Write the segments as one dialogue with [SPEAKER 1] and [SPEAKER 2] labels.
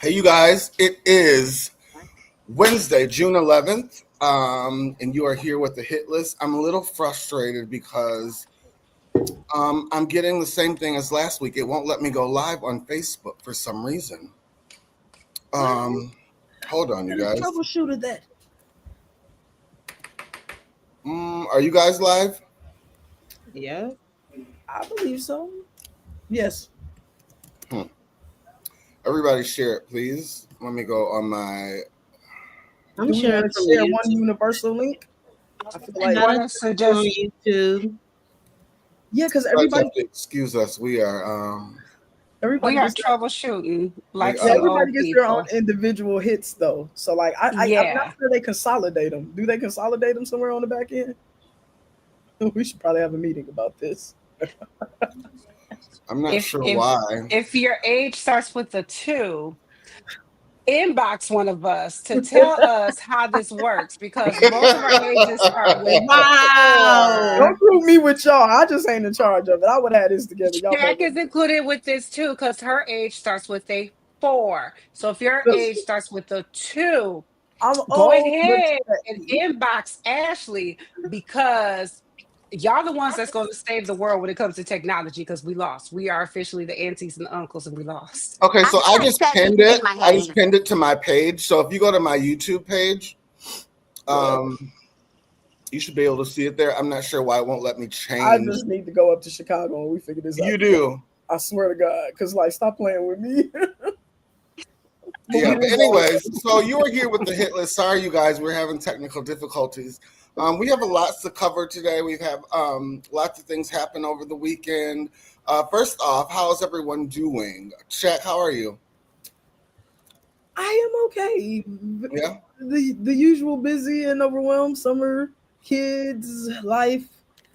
[SPEAKER 1] Hey, you guys, it is Wednesday, June 11th, and you are here with the hit list. I'm a little frustrated because I'm getting the same thing as last week. It won't let me go live on Facebook for some reason. Hold on, you guys.
[SPEAKER 2] Troubleshooted that.
[SPEAKER 1] Are you guys live?
[SPEAKER 2] Yeah, I believe so. Yes.
[SPEAKER 1] Everybody share it, please. Let me go on my...
[SPEAKER 2] Do we want to share one universal link? I feel like
[SPEAKER 3] YouTube.
[SPEAKER 2] Yeah, because everybody
[SPEAKER 1] excuse us. We are
[SPEAKER 3] everybody gets troubleshooting. Like
[SPEAKER 2] everybody gets their own individual hits though. So like I'm not sure they consolidate them. Do they consolidate them somewhere on the back end? We should probably have a meeting about this.
[SPEAKER 1] I'm not sure why.
[SPEAKER 3] If your age starts with a 2, inbox one of us to tell us how this works because most of our ages start with
[SPEAKER 2] wow. Don't group me with y'all. I just ain't in charge of it. I would have had this together.
[SPEAKER 3] Jack is included with this too because her age starts with a 4. So if your age starts with a 2, go ahead and inbox Ashleigh because y'all the ones that's going to save the world when it comes to technology because we lost. We are officially the aunties and the uncles and we lost.
[SPEAKER 1] Okay, so I just pinned it. I just pinned it to my page. So if you go to my YouTube page, you should be able to see it there. I'm not sure why it won't let me change.
[SPEAKER 2] I just need to go up to Chicago and we figure this out.
[SPEAKER 1] You do.
[SPEAKER 2] I swear to God. Because like stop playing with me.
[SPEAKER 1] Yeah, but anyways, so you are here with the hit list. Sorry, you guys, we're having technical difficulties. We have a lot to cover today. We have lots of things happen over the weekend. First off, how is everyone doing? Chat, how are you?
[SPEAKER 2] I am okay.
[SPEAKER 1] Yeah.
[SPEAKER 2] The usual busy and overwhelmed summer, kids, life,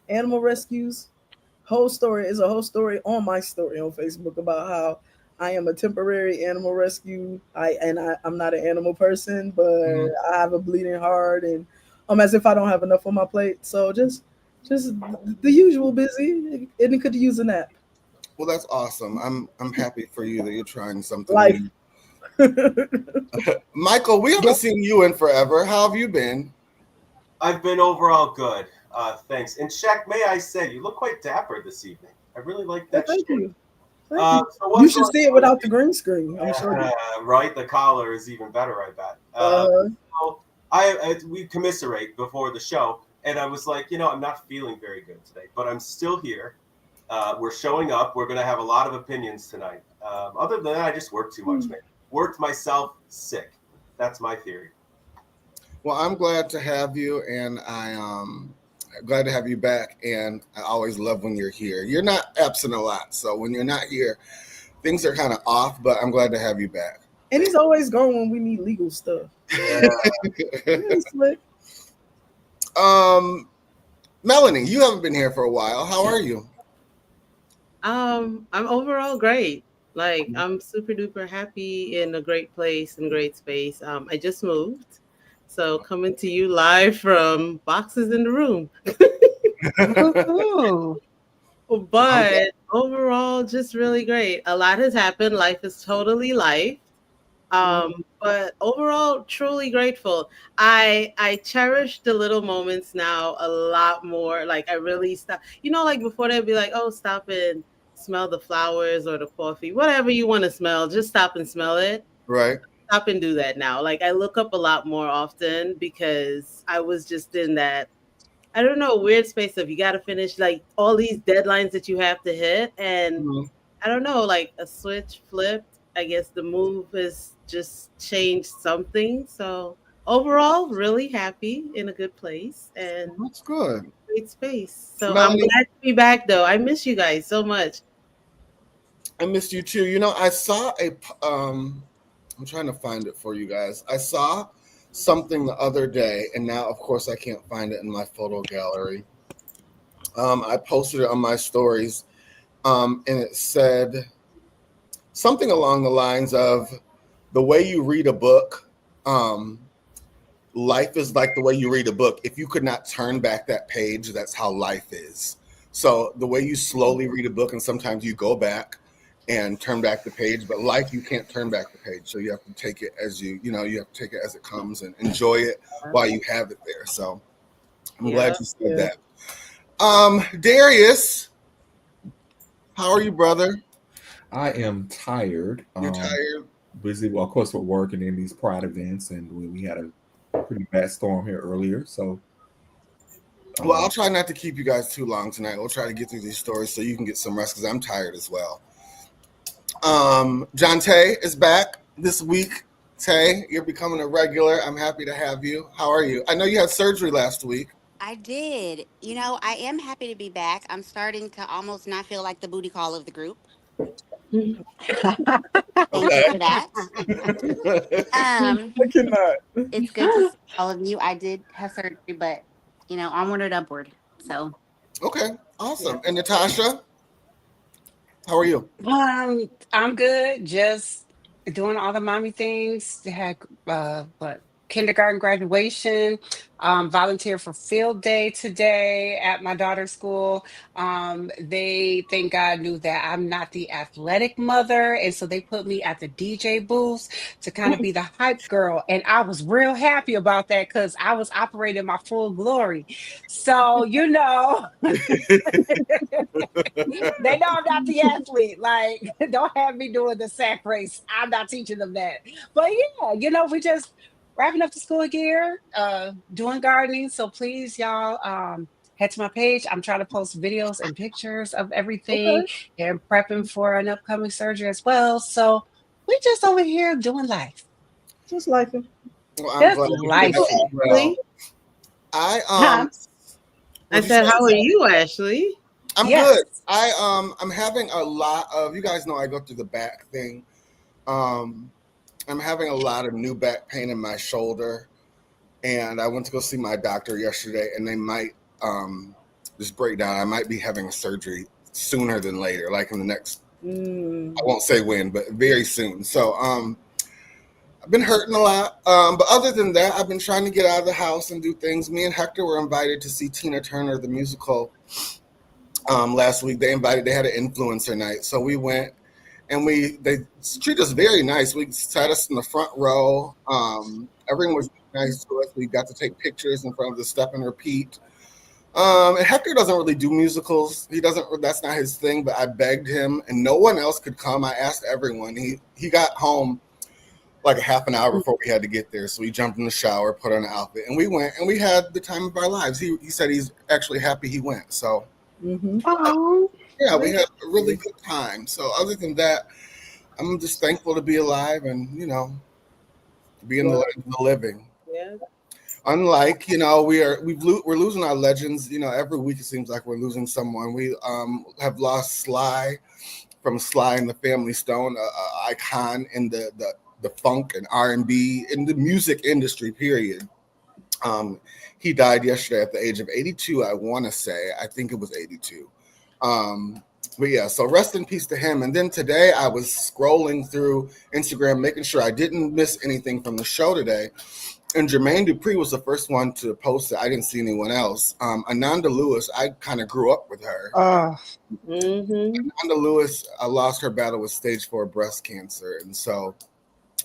[SPEAKER 2] animal rescues. Whole story is a whole story on my story on Facebook about how I am a temporary animal rescue. I'm not an animal person, but I have a bleeding heart and as if I don't have enough on my plate. So just the usual busy, and it could use a nap.
[SPEAKER 1] Well, that's awesome. I'm happy for you that you're trying something new. Michael, we haven't seen you in forever. How have you been?
[SPEAKER 4] I've been overall good. Thanks. And Shaq, may I say, you look quite dapper this evening. I really like that.
[SPEAKER 2] Thank you. So you should see it without the green screen. I'm sure.
[SPEAKER 4] Right, the collar is even better. I bet. So we commiserate before the show, and I was like, I'm not feeling very good today, but I'm still here. We're showing up. We're going to have a lot of opinions tonight. Other than that, I just worked too much, man. Worked myself sick. That's my theory.
[SPEAKER 1] Well, I'm glad to have you, and I'm glad to have you back, and I always love when you're here. You're not absent a lot, so when you're not here, things are kind of off, but I'm glad to have you back.
[SPEAKER 2] And he's always gone when we need legal stuff. Yeah.
[SPEAKER 1] Melanie, you haven't been here for a while. How are you?
[SPEAKER 5] I'm overall great. Like I'm super duper happy in a great place and great space. I just moved. So coming to you live from boxes in the room. But overall, just really great. A lot has happened. Life is totally life. But overall, truly grateful. I cherish the little moments now a lot more. Like I really stop. Like before they'd be like, oh, stop and smell the flowers or the coffee, whatever you want to smell. Just stop and smell it.
[SPEAKER 1] Right.
[SPEAKER 5] Stop and do that now. Like I look up a lot more often because I was just in that, I don't know, weird space of you got to finish like all these deadlines that you have to hit. And I don't know, like a switch flipped. I guess the move has just changed something. So overall, really happy in a good place. And
[SPEAKER 1] that's good.
[SPEAKER 5] Great space. So I'm glad to be back though. I miss you guys so much.
[SPEAKER 1] I missed you too. I saw I'm trying to find it for you guys. I saw something the other day, and now, of course, I can't find it in my photo gallery. I posted it on my stories, and it said something along the lines of the way you read a book, life is like the way you read a book. If you could not turn back that page, that's how life is. So the way you slowly read a book, and sometimes you go back, and turn back the page. But life, you can't turn back the page. So you have to take it as you have to take it as it comes and enjoy it while you have it there. So I'm glad you said that. Darius, how are you, brother?
[SPEAKER 6] I am tired.
[SPEAKER 1] You're tired?
[SPEAKER 6] Busy, well, of course, with work and then these pride events, and we had a pretty bad storm here earlier. So,
[SPEAKER 1] well, I'll try not to keep you guys too long tonight. We'll try to get through these stories so you can get some rest because I'm tired as well. John Tay is back this week. Tay, you're becoming a regular. I'm happy to have you. How are you? I know you had surgery last week.
[SPEAKER 7] I did. You know, I am happy to be back. I'm starting to almost not feel like the booty call of the group. Thank you for that.
[SPEAKER 2] I cannot.
[SPEAKER 7] It's good to see all of you. I did have surgery, but you know, onward and upward. So
[SPEAKER 1] okay, awesome. And Natasha, how are you?
[SPEAKER 3] I'm good. Just doing all the mommy things. They had kindergarten graduation. Volunteer for field day today at my daughter's school. They, thank God, knew that I'm not the athletic mother, and so they put me at the DJ booth to kind of be the hype girl. And I was real happy about that because I was operating my full glory. So you know. They know I'm not the athlete. Like, don't have me doing the sack race. I'm not teaching them that. But yeah, you know, we just wrapping up the school year, doing gardening. So please, y'all, head to my page. I'm trying to post videos and pictures of everything and prepping for an upcoming surgery as well. So we just over here doing life.
[SPEAKER 2] Just life.
[SPEAKER 1] Well,
[SPEAKER 3] just life.
[SPEAKER 1] Well, I
[SPEAKER 5] said, how are you, Ashley?
[SPEAKER 1] I'm good. I'm having a lot of, you guys know I go through the back thing. I'm having a lot of new back pain in my shoulder, and I went to go see my doctor yesterday, and they might just break down. I might be having a surgery sooner than later, like in the next, I won't say when, but very soon. So I've been hurting a lot, but other than that, I've been trying to get out of the house and do things. Me and Hector were invited to see Tina Turner, the musical, last week. They had an influencer night, so we went, and they treated us very nice. We sat us in the front row. Everyone was nice to us. We got to take pictures in front of the Step and Repeat. And Hector doesn't really do musicals. That's not his thing, but I begged him, and no one else could come. I asked everyone. He got home like a half an hour before we had to get there. So we jumped in the shower, put on an outfit, and we went, and we had the time of our lives. He said he's actually happy he went. So yeah, we had a really good time. So other than that, I'm just thankful to be alive and, you know, be in the living.
[SPEAKER 2] Yeah.
[SPEAKER 1] Unlike, you know, we're losing our legends. You know, every week it seems like we're losing someone. We have lost Sly from Sly and the Family Stone, an icon in the funk and R&B in the music industry, period. He died yesterday at the age of 82, I want to say. I think it was 82. But yeah, so rest in peace to him. And then today I was scrolling through Instagram, making sure I didn't miss anything from the show today. And Jermaine Dupri was the first one to post it. I didn't see anyone else. Ananda Lewis, I kind of grew up with her. Ananda Lewis lost her battle with stage 4 breast cancer. And so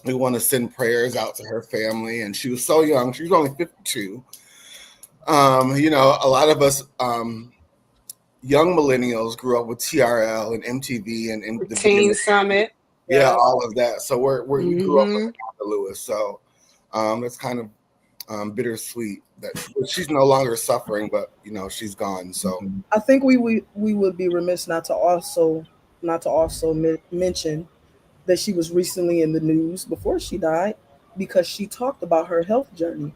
[SPEAKER 1] we want to send prayers out to her family. And she was so young. She was only 52. You know, a lot of us young millennials grew up with TRL and MTV and the
[SPEAKER 3] Teen Summit.
[SPEAKER 1] Yeah, all of that. So we grew up with Ananda Lewis. So that's kind of bittersweet that she's no longer suffering, but you know, she's gone. So
[SPEAKER 2] I think we would be remiss not to also mention that she was recently in the news before she died because she talked about her health journey.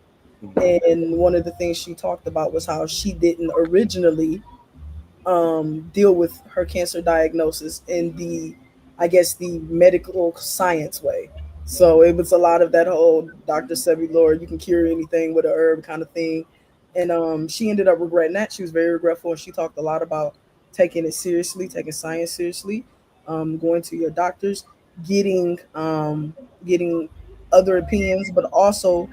[SPEAKER 2] And one of the things she talked about was how she didn't originally deal with her cancer diagnosis in the medical science way. So it was a lot of that whole Dr. Sebi Lord, you can cure anything with a herb kind of thing. And she ended up regretting that. She was very regretful, and she talked a lot about taking it seriously, taking science seriously, going to your doctors, getting other opinions, but also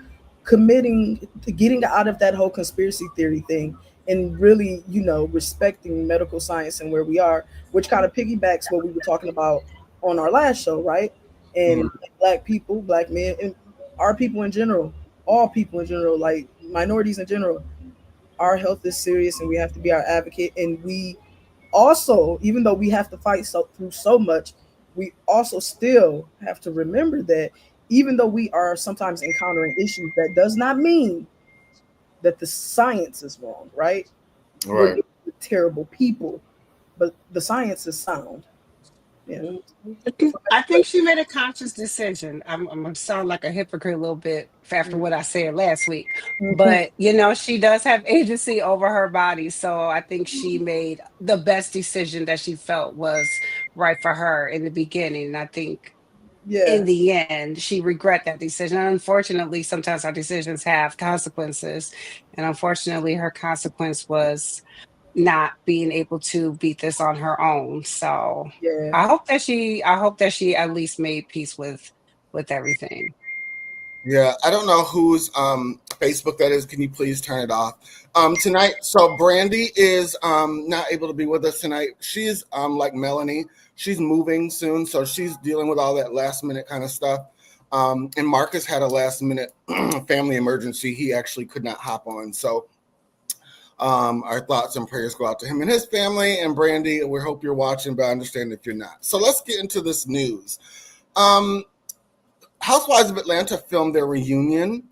[SPEAKER 2] committing to getting out of that whole conspiracy theory thing and really, respecting medical science and where we are, which kind of piggybacks what we were talking about on our last show, right? And Black people, Black men, and our people in general, all people in general, like minorities in general, our health is serious, and we have to be our advocate. And we also, even though we have to fight through so much, we also still have to remember that even though we are sometimes encountering issues, that does not mean that the science is wrong, right?
[SPEAKER 1] Right.
[SPEAKER 2] We're terrible people, but the science is sound. Yeah.
[SPEAKER 3] I think she made a conscious decision. I'm gonna sound like a hypocrite a little bit after what I said last week, but she does have agency over her body. So I think she made the best decision that she felt was right for her in the beginning. And I think in the end, she regret that decision. And unfortunately, sometimes our decisions have consequences, and unfortunately, her consequence was not being able to beat this on her own. So
[SPEAKER 2] Yeah.
[SPEAKER 3] I hope that she at least made peace with everything.
[SPEAKER 1] Yeah, I don't know whose Facebook that is. Can you please turn it off? Tonight, so Brandy is not able to be with us tonight. She's like Melanie. She's moving soon, so she's dealing with all that last minute kind of stuff. And Marcus had a last minute family emergency. He actually could not hop on. So our thoughts and prayers go out to him and his family. And Brandy, we hope you're watching, but I understand if you're not. So let's get into this news. Housewives of Atlanta filmed their reunion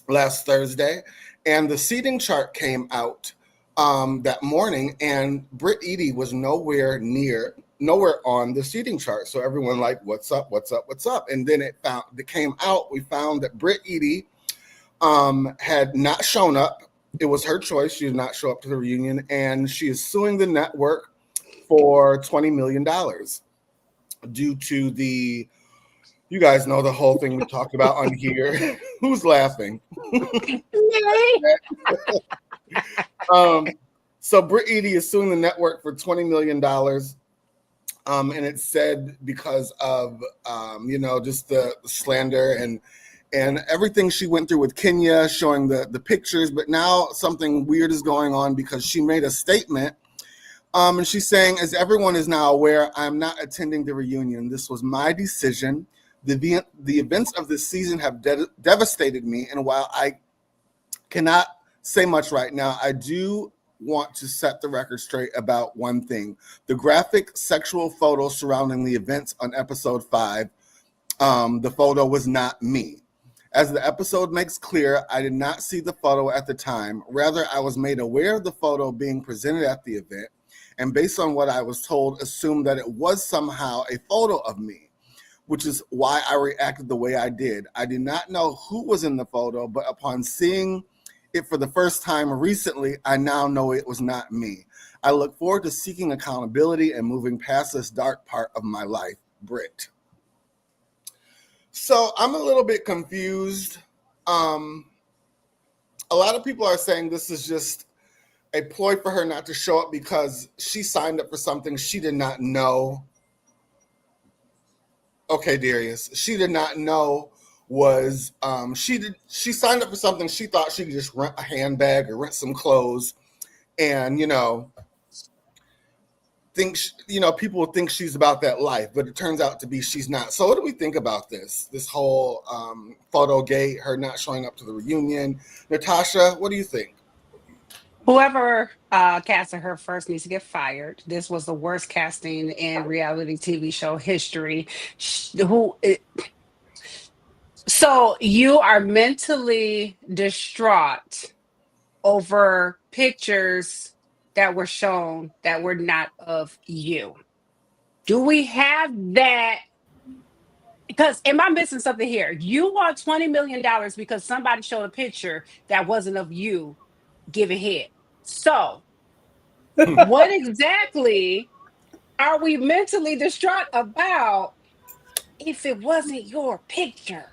[SPEAKER 1] last Thursday, and the seating chart came out that morning, and Britt Eady was nowhere on the seating chart. So everyone like, what's up? And then it came out. We found that Britt Eady had not shown up. It was her choice. She did not show up to the reunion, and she is suing the network for $20 million due to the, you guys know the whole thing we talked about on here. Who's laughing? So Britt Eady is suing the network for $20 million. And it said because of, just the slander and everything she went through with Kenya, showing the pictures. But now something weird is going on because she made a statement. And she's saying, as everyone is now aware, I'm not attending the reunion. This was my decision. The events of this season have devastated me. And while I cannot say much right now, I do want to set the record straight about one thing. The graphic sexual photo surrounding the events on episode 5, the photo was not me. As the episode makes clear, I did not see the photo at the time. Rather, I was made aware of the photo being presented at the event, and based on what I was told, assumed that it was somehow a photo of me, which is why I reacted the way I did. I did not know who was in the photo, but upon seeing it for the first time recently, I now know it was not me. I look forward to seeking accountability and moving past this dark part of my life. Britt. So I'm a little bit confused. A lot of people are saying this is just a ploy for her not to show up because she signed up for something she did not know. Okay, Darius. She did not know was she signed up for something she thought she could just rent a handbag or rent some clothes, and people would think she's about that life, but it turns out to be she's not. So what do we think about this whole photo gate, her not showing up to the reunion? Natasha, what do you think?
[SPEAKER 3] Whoever casted her first needs to get fired. This was the worst casting in reality TV show history. So you are mentally distraught over pictures that were shown that were not of you. Do we have that? Because am I missing something here? You want $20 million because somebody showed a picture that wasn't of you giving head. So what exactly are we mentally distraught about if it wasn't your picture?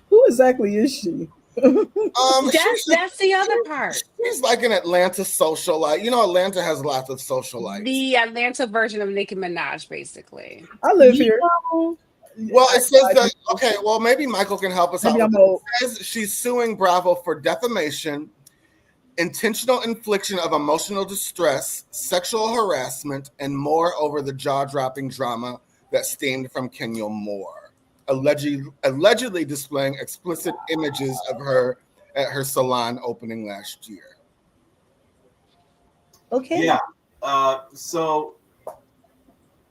[SPEAKER 2] Who exactly is she?
[SPEAKER 3] That's the other part.
[SPEAKER 1] She's like an Atlanta socialite. Atlanta has lots of socialites.
[SPEAKER 3] The Atlanta version of Nicki Minaj, basically.
[SPEAKER 2] I live here.
[SPEAKER 1] Well, it says that, okay, well, maybe Michael can help us out. It says she's suing Bravo for defamation intentional infliction of emotional distress, sexual harassment, and more over the jaw-dropping drama that stemmed from Kenya Moore, allegedly displaying explicit images of her at her salon opening last year.
[SPEAKER 2] Okay.
[SPEAKER 4] Yeah. So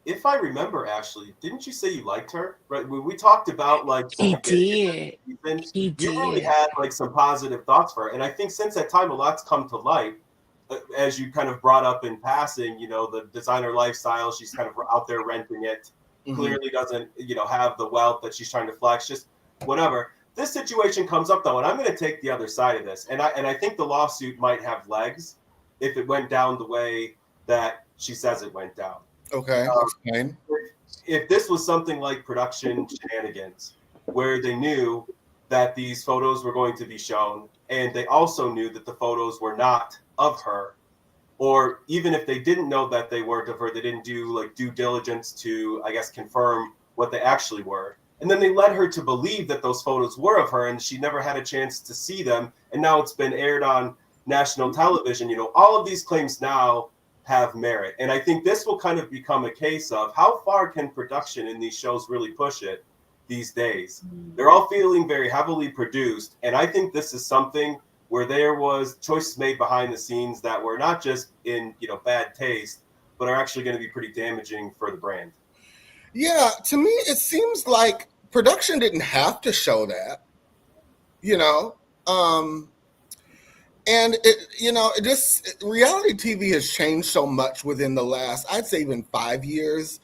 [SPEAKER 4] if I remember, Ashley, didn't you say you liked her? Right? When we talked about like
[SPEAKER 3] He did. He
[SPEAKER 4] you really
[SPEAKER 3] did.
[SPEAKER 4] had like some positive thoughts for her. And I think since that time, a lot's come to light. As you kind of brought up in passing, you know, the designer lifestyle, she's kind of out there renting it. Clearly doesn't, you know, have the wealth that she's trying to flex, just whatever. This situation comes up though, and I'm going to take the other side of this. And I think the lawsuit might have legs if it went down the way that she says it went down.
[SPEAKER 1] Okay, explain.
[SPEAKER 4] If this was something like production shenanigans, where they knew that these photos were going to be shown, and they also knew that the photos were not of her, or even if they didn't know that they weren't of her, they didn't do like due diligence to, I guess, confirm what they actually were. And then they led her to believe that those photos were of her, and she never had a chance to see them. And now it's been aired on national television. You know, all of these claims now have merit. And I think this will kind of become a case of how far can production in these shows really push it these days. They're all feeling very heavily produced. And I think this is something where there was choices made behind the scenes that were not just in, you know, bad taste, but are actually going to be pretty damaging for the brand.
[SPEAKER 1] Yeah, to me, it seems like production didn't have to show that, you know. And it, you know, reality TV has changed so much within the last, I'd say even 5 years,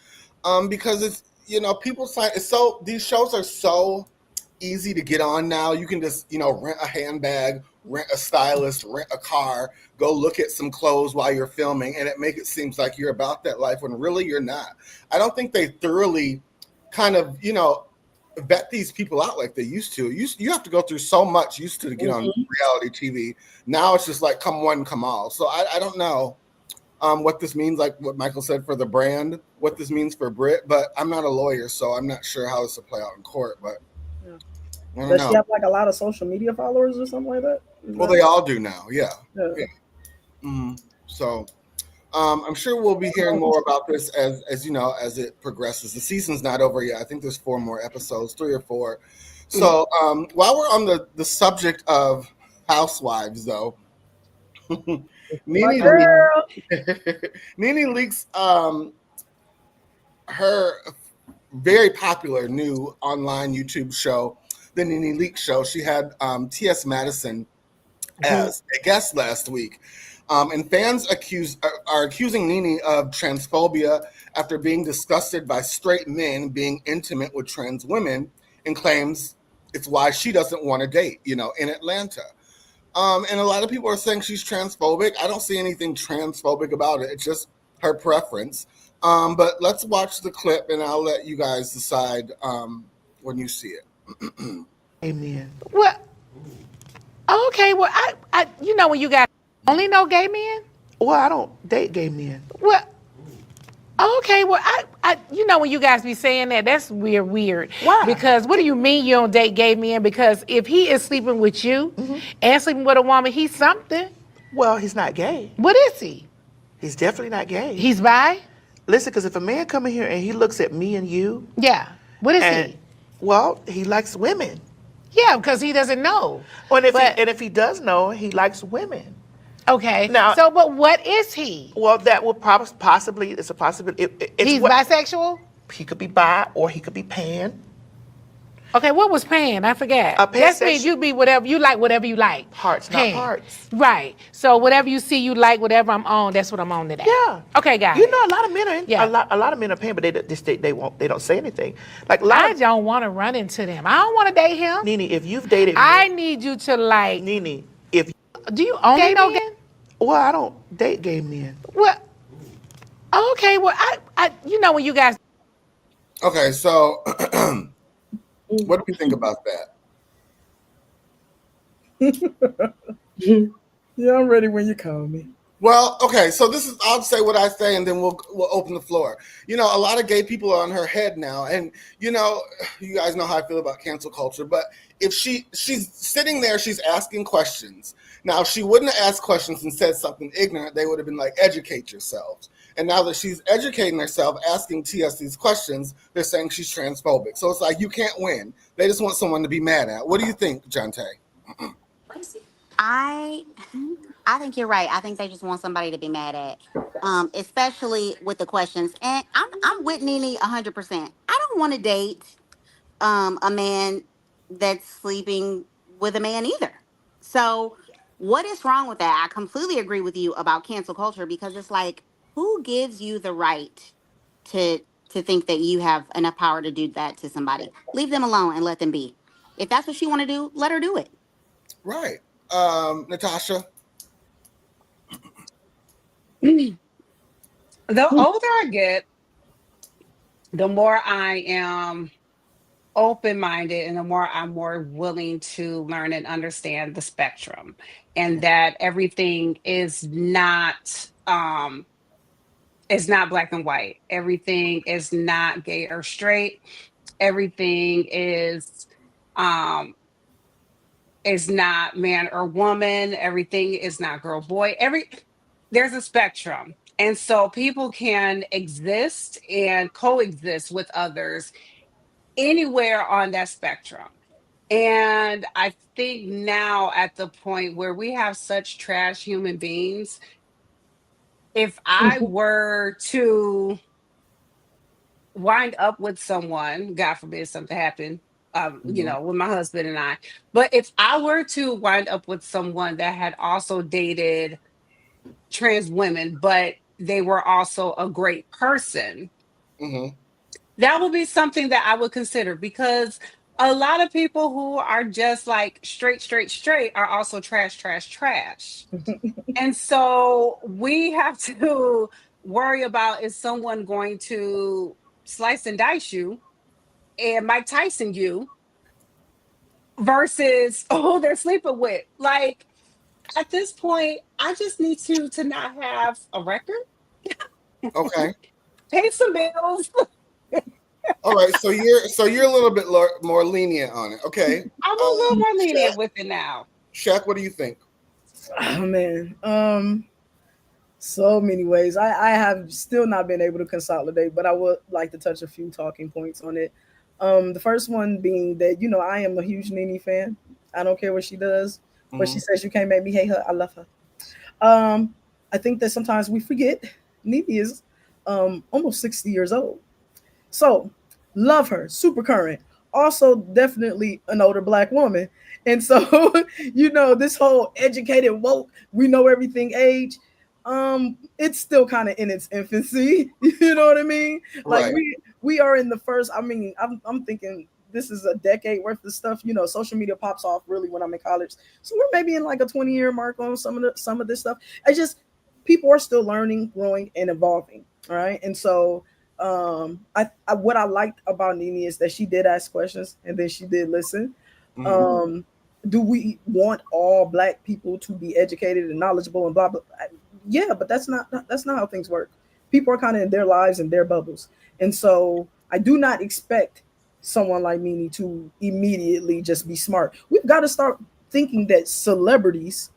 [SPEAKER 1] because it's, you know, these shows are so easy to get on now. You can just, you know, rent a handbag, rent a stylist, rent a car, go look at some clothes while you're filming, and it seems like you're about that life when really you're not. I don't think they thoroughly kind of, you know, vet these people out like they used to. You have to go through so much used to get on reality TV. Now it's just like come one, come all. So I don't know what this means, like what Michael said for the brand, what this means for Brit, but I'm not a lawyer, so I'm not sure how this will play out in court, but
[SPEAKER 2] does she have like a lot of social media followers or something like that?
[SPEAKER 1] Well, they all do now, yeah. So I'm sure we'll be hearing more about this as you know, as it progresses. The season's not over yet. I think there's 4 more episodes, 3 or 4. So while we're on the subject of housewives, though, Nene leaks her very popular new online YouTube show, the Nene Leaks Show. She had T.S. Madison as a guest last week. And fans are accusing Nene of transphobia after being disgusted by straight men being intimate with trans women, and claims it's why she doesn't want to date, you know, in Atlanta. And a lot of people are saying she's transphobic. I don't see anything transphobic about it. It's just her preference. But let's watch the clip, and I'll let you guys decide when you see it.
[SPEAKER 8] Amen.
[SPEAKER 9] Well, okay. Well, I you know, when you guys only know gay men.
[SPEAKER 8] Well, I don't date gay men.
[SPEAKER 9] Well, okay. Well, I you know, when you guys be saying that, that's weird.
[SPEAKER 8] Why?
[SPEAKER 9] Because what do you mean you don't date gay men? Because if he is sleeping with you and sleeping with a woman, he's something.
[SPEAKER 8] Well, he's not gay.
[SPEAKER 9] What is he?
[SPEAKER 8] He's definitely not gay.
[SPEAKER 9] He's bi?
[SPEAKER 8] Listen, because if a man come in here and he looks at me and you.
[SPEAKER 9] Yeah. What is he?
[SPEAKER 8] Well, he likes women.
[SPEAKER 9] Yeah, because he doesn't know.
[SPEAKER 8] Well, and if he does know, he likes women.
[SPEAKER 9] Okay.
[SPEAKER 8] Now,
[SPEAKER 9] so, but what is he?
[SPEAKER 8] Well, that would possibly, it's a possibility.
[SPEAKER 9] He's bisexual?
[SPEAKER 8] He could be bi or he could be pan.
[SPEAKER 9] Okay, what was pan? I forgot. That means you be whatever you like.
[SPEAKER 8] Parts,
[SPEAKER 9] pan.
[SPEAKER 8] Not parts.
[SPEAKER 9] Right. So whatever you see you like, whatever I'm on, that's what I'm on today.
[SPEAKER 8] Yeah.
[SPEAKER 9] Okay, guys.
[SPEAKER 8] You know, a lot of men are a lot of men are pan, but they don't say anything. Like
[SPEAKER 9] I don't want to run into them. I don't want to date him.
[SPEAKER 8] Nene, if you've dated,
[SPEAKER 9] I need you to like.
[SPEAKER 8] Nene, if
[SPEAKER 9] do you only know gay?
[SPEAKER 8] Well, I don't date gay men.
[SPEAKER 9] Well, okay. Well, I you know, when you guys.
[SPEAKER 1] Okay, so what do you think about that?
[SPEAKER 2] Yeah, I'm ready when you call me.
[SPEAKER 1] Well, okay, so I'll say what I say and then we'll open the floor. A lot of gay people are on her head now, and you guys know how I feel about cancel culture, but if she's sitting there, she's asking questions. Now, if she wouldn't have asked questions and said something ignorant, they would have been like, educate yourselves. And now that she's educating herself, asking TS these questions, they're saying she's transphobic. So it's like, you can't win. They just want someone to be mad at. What do you think, Jante?
[SPEAKER 7] I think you're right. I think they just want somebody to be mad at, especially with the questions. And I'm with Nene 100%. I don't want to date a man that's sleeping with a man either. So what is wrong with that? I completely agree with you about cancel culture because it's like, who gives you the right to to think that you have enough power to do that to somebody? Leave them alone and let them be. If that's what she want to do, let her do it.
[SPEAKER 1] Right. Natasha?
[SPEAKER 3] The older I get, the more I am open-minded and the more I'm more willing to learn and understand the spectrum, and that everything is not black and white. Everything is not gay or straight. Everything is not man or woman. Everything is not girl boy. There's a spectrum. And so people can exist and coexist with others anywhere on that spectrum. And I think now at the point where we have such trash human beings, if I were to wind up with someone, God forbid something happened, with my husband and I, but if I were to wind up with someone that had also dated trans women, but they were also a great person, that would be something that I would consider, because a lot of people who are just like straight are also trash. And so we have to worry about, is someone going to slice and dice you and Mike Tyson you versus they're sleeping with. Like, at this point, I just need to not have a record.
[SPEAKER 1] Okay.
[SPEAKER 3] Pay some bills.
[SPEAKER 1] All right, so you're a little bit more lenient on it. Okay.
[SPEAKER 3] I'm a little more lenient with it now.
[SPEAKER 1] Shaq, what do you think?
[SPEAKER 2] Oh man. So many ways. I have still not been able to consolidate, but I would like to touch a few talking points on it. The first one being that, I am a huge Nene fan. I don't care what she does. But she says you can't make me hate her. I love her. I think that sometimes we forget Nene is almost 60 years old. So love her, super current. Also, definitely an older black woman. And so, this whole educated woke, we know everything age. It's still kind of in its infancy. You know what I mean? Like
[SPEAKER 1] right.
[SPEAKER 2] we are in the first. I mean, I'm thinking this is a decade worth of stuff. Social media pops off really when I'm in college. So we're maybe in like a 20-year mark on some of this stuff. People are still learning, growing, and evolving. All right. And so what I liked about Nene is that she did ask questions and then she did listen. Do we want all black people to be educated and knowledgeable and blah blah? Yeah, but that's not how things work. People are kind of in their lives and their bubbles. And so I do not expect someone like Nene to immediately just be smart. We've got to start thinking that celebrities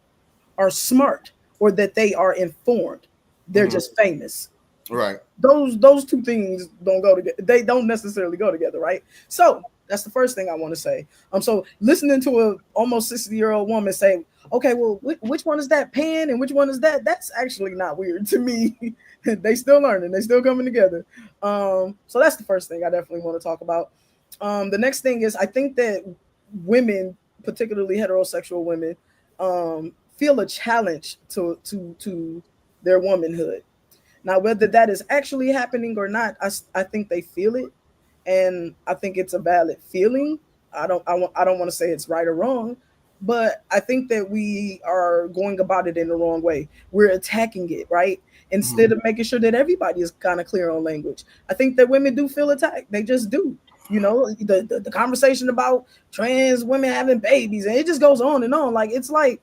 [SPEAKER 2] are smart or that they are informed. They're just famous.
[SPEAKER 1] Right.
[SPEAKER 2] Those two things don't go together. They don't necessarily go together, right? So that's the first thing I want to say. So listening to a almost 60-year-old woman say, okay, well, which one is that pan and which one is that? That's actually not weird to me. They still learning. They still coming together. So that's the first thing I definitely want to talk about. The next thing is I think that women, particularly heterosexual women, feel a challenge to their womanhood. Now, whether that is actually happening or not, I think they feel it, and I think it's a valid feeling. I don't want to say it's right or wrong, but I think that we are going about it in the wrong way. We're attacking it, right? Instead of making sure that everybody is kind of clear on language. I think that women do feel attacked. They just do. The conversation about trans women having babies, and it just goes on and on. Like, it's like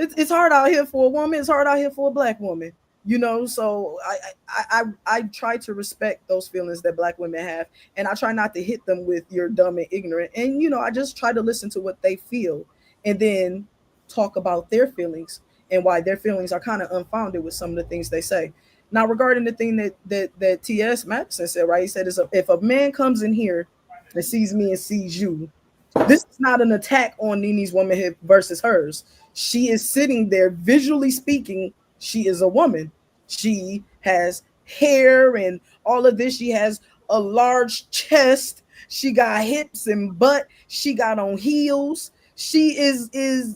[SPEAKER 2] It's hard out here for a woman. It's hard out here for a black woman. So I try to respect those feelings that black women have, and I try not to hit them with "you're dumb and ignorant." And I just try to listen to what they feel, and then talk about their feelings and why their feelings are kind of unfounded with some of the things they say. Now, regarding the thing that T.S. Madison said, right? He said, if a man comes in here and sees me and sees you, this is not an attack on Nini's womanhood versus hers. She is sitting there, visually speaking, she is a woman. She has hair and all of this. She has a large chest. She got hips and butt. She got on heels. She is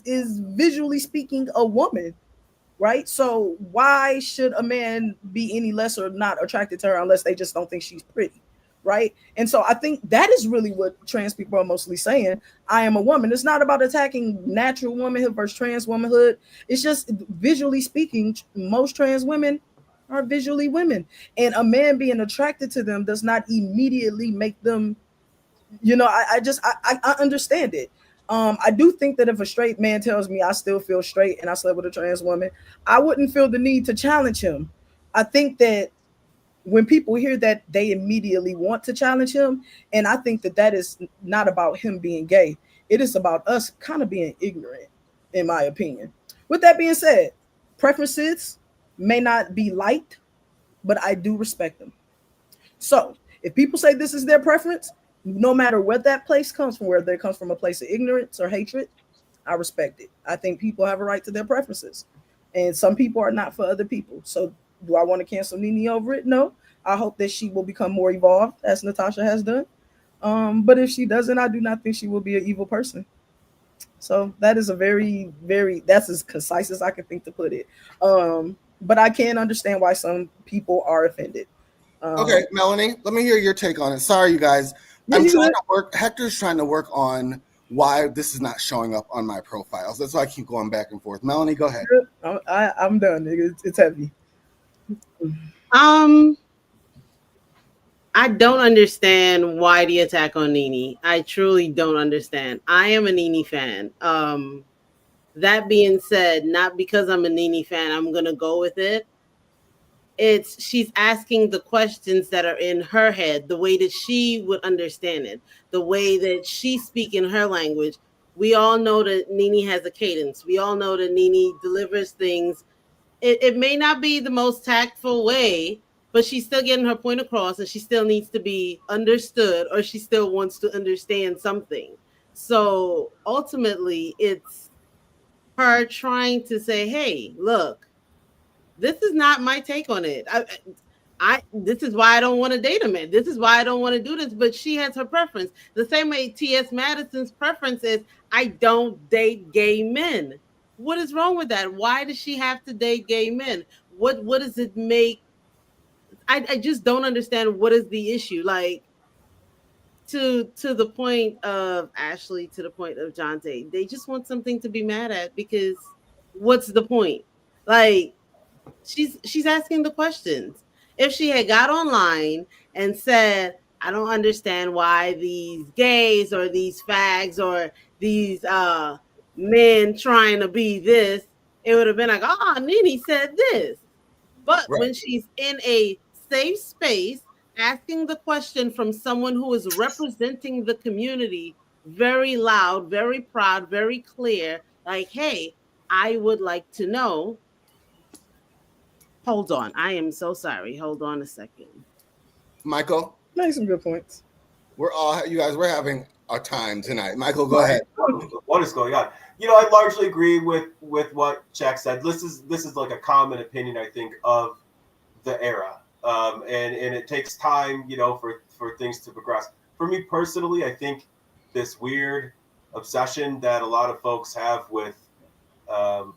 [SPEAKER 2] visually speaking a woman, right? So why should a man be any less or not attracted to her unless they just don't think she's pretty, right? And so I think that is really what trans people are mostly saying. I am a woman. It's not about attacking natural womanhood versus trans womanhood. It's just visually speaking, most trans women are visually women, and a man being attracted to them does not immediately make them, I understand it. I do think that if a straight man tells me I still feel straight and I slept with a trans woman, I wouldn't feel the need to challenge him. I think that when people hear that, they immediately want to challenge him. And I think that is not about him being gay. It is about us kind of being ignorant, in my opinion. With that being said, preferences may not be liked, but I do respect them. So if people say this is their preference, no matter where that place comes from, whether it comes from a place of ignorance or hatred, I respect it. I think people have a right to their preferences. And some people are not for other people. So do I want to cancel Nene over it? No. I hope that she will become more evolved, as Natasha has done. But if she doesn't, I do not think she will be an evil person. So that is a very, that's as concise as I can think to put it. But I can understand why some people are offended.
[SPEAKER 1] Okay, Melanie, let me hear your take on it. Sorry, you guys. Hector's trying to work on why this is not showing up on my profiles. That's why I keep going back and forth. Melanie, go ahead.
[SPEAKER 2] I'm done, nigga. It's heavy.
[SPEAKER 5] I don't understand why the attack on Nene. I truly don't understand. I am a Nene fan. That being said, not because I'm a Nene fan, I'm gonna go with it. She's asking the questions that are in her head, the way that she would understand it, the way that she's speaking her language. We all know that Nene has a cadence. We all know that Nene delivers things. It may not be the most tactful way, but she's still getting her point across, and she still needs to be understood, or she still wants to understand something. So ultimately, it's her trying to say, hey, look, this is not my take on it. This is why I don't want to date a man. This is why I don't want to do this. But she has her preference. The same way T.S. Madison's preference is, I don't date gay men. What is wrong with that? Why does she have to date gay men? What does it make? I just don't understand what is the issue. Like, to the point of Ashleigh, to the point of Jonte, they just want something to be mad at, because what's the point? Like, she's asking the questions. If she had got online and said, I don't understand why these gays or these fags or these men trying to be this, it would have been like, oh, Nene said this. But right. When she's in a safe space, asking the question from someone who is representing the community, very loud, very proud, very clear, like, hey, I would like to know. Hold on. I am so sorry. Hold on a second.
[SPEAKER 1] Michael?
[SPEAKER 2] Make some good points.
[SPEAKER 1] We're having our time tonight. Michael, go ahead.
[SPEAKER 4] What is going on? I largely agree with what Jack said. This is like a common opinion, I think, of the era. And it takes time, for things to progress. For me personally, I think this weird obsession that a lot of folks have with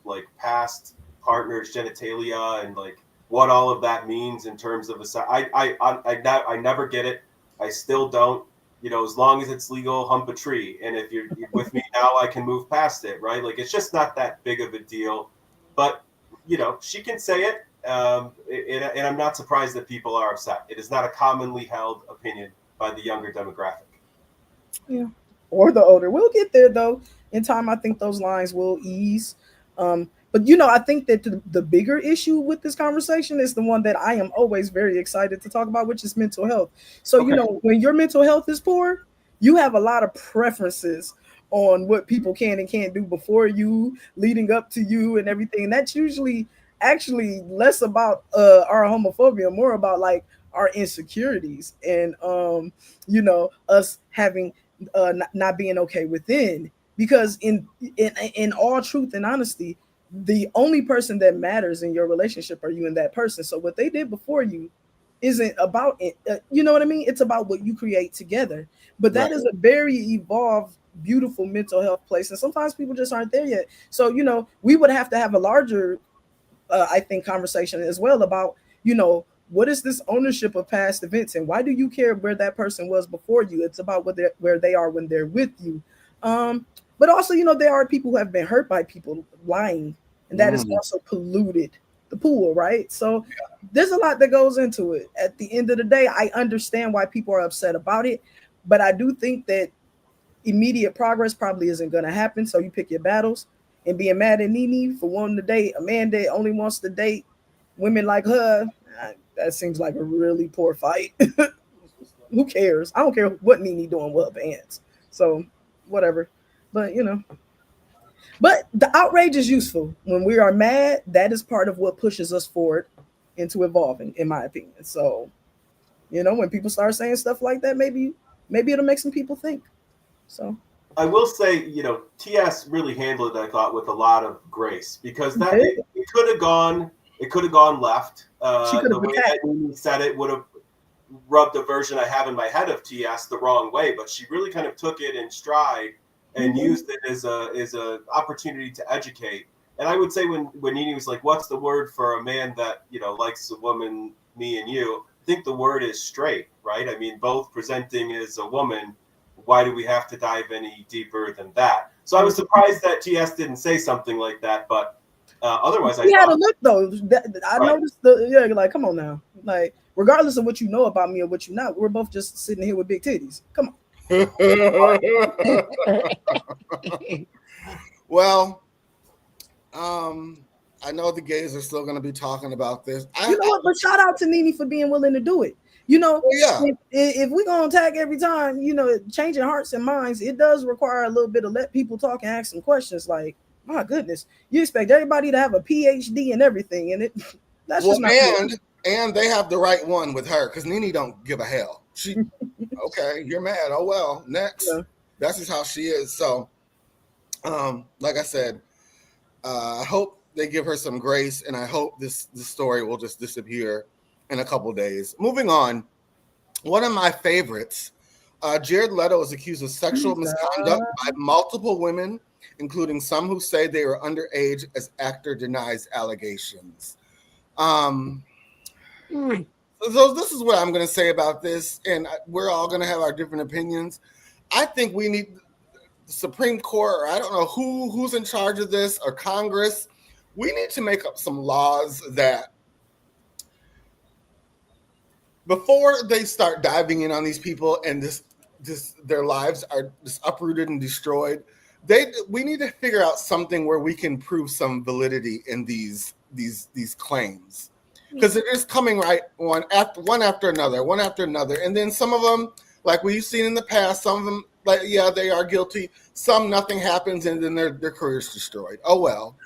[SPEAKER 4] like past partners' genitalia and like what all of that means in terms of I never get it. I still don't. As long as it's legal, hump a tree. And if you're with me now, I can move past it, right? Like, it's just not that big of a deal. But, she can say it. And I'm not surprised that people are upset. It is not a commonly held opinion by the younger demographic.
[SPEAKER 2] Yeah. Or the older. We'll get there, though. In time, I think those lines will ease. But you know, I think that the bigger issue with this conversation is the one that I am always very excited to talk about, which is mental health. So, you know, when your mental health is poor, you have a lot of preferences on what people can and can't do before you, leading up to you, and everything. And that's usually actually less about our homophobia, more about like our insecurities and you know, us having not being okay within. Because in all truth and honesty, the only person that matters in your relationship are you and that person. So what they did before you isn't about it. You know what I mean? It's about what you create together. But that is a very evolved, beautiful mental health place, and sometimes people just aren't there yet. So you know, we would have to have a larger, I think, conversation as well about, you know, what is this ownership of past events, and why do you care where that person was before you? It's about where they are when they're with you. But also, you know, there are people who have been hurt by people lying, and that has also polluted the pool, right? So there's a lot that goes into it. At the end of the day, I understand why people are upset about it, but I do think that immediate progress probably isn't going to happen. So you pick your battles. And being mad at Nene for wanting to date a man that only wants to date women like her, that seems like a really poor fight. Who cares? I don't care what Nene doing with her pants. So whatever. But you know, but the outrage is useful. When we are mad, that is part of what pushes us forward into evolving, in my opinion. So, you know, when people start saying stuff like that, maybe it'll make some people think. So
[SPEAKER 4] I will say, you know, TS really handled it, I thought, with a lot of grace, because that it could have gone left. The way that Nene said it would have rubbed a version I have in my head of TS the wrong way, but she really kind of took it in stride and used it as a opportunity to educate. And I would say when Nene was like, "What's the word for a man that, you know, likes a woman, me and you?" I think the word is straight, right? I mean, both presenting as a woman. Why do we have to dive any deeper than that? So I was surprised that TS didn't say something like that, but otherwise,
[SPEAKER 2] he had a look though. I noticed like, come on now, like regardless of what you know about me or what you not, we're both just sitting here with big titties. Come on.
[SPEAKER 1] Well, I know the gays are still going to be talking about this.
[SPEAKER 2] You know what? But shout out to Nene for being willing to do it. You know, if we're going to attack every time, you know, changing hearts and minds, it does require a little bit of let people talk and ask some questions. Like, my goodness, you expect everybody to have a PhD and everything, and that's just not
[SPEAKER 1] and they have the right one with her, because Nene don't give a hell. She okay, you're mad. Oh well, next. Yeah. That's just how she is. So, like I said, I hope they give her some grace, and I hope this story will just disappear in a couple days. Moving on, one of my favorites, Jared Leto is accused of sexual misconduct by multiple women, including some who say they were underage, as actor denies allegations. So this is what I'm going to say about this, and we're all going to have our different opinions. I think we need the Supreme Court, or I don't know who's in charge of this, or Congress. We need to make up some laws that before they start diving in on these people and their lives are just uprooted and destroyed, we need to figure out something where we can prove some validity in these claims, because it is coming right one after another, and then some of them, like we've seen in the past, some of them, like, yeah, they are guilty. Some, nothing happens, and then their career's destroyed. Oh well,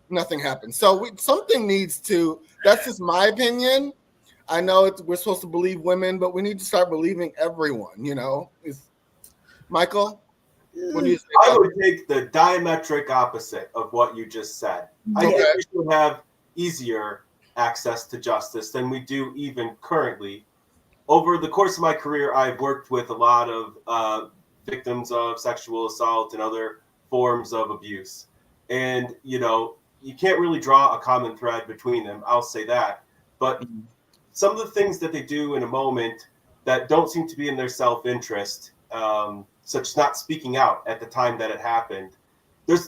[SPEAKER 1] nothing happens. So something needs to. That's just my opinion. I know we're supposed to believe women, but we need to start believing everyone. You know, Michael. What do you think?
[SPEAKER 4] I would take the diametric opposite of what you just said. I think we should have easier access to justice than we do even currently. Over the course of my career, I've worked with a lot of victims of sexual assault and other forms of abuse. And, you know, you can't really draw a common thread between them. I'll say that. But some of the things that they do in a moment that don't seem to be in their self-interest, such as not speaking out at the time that it happened,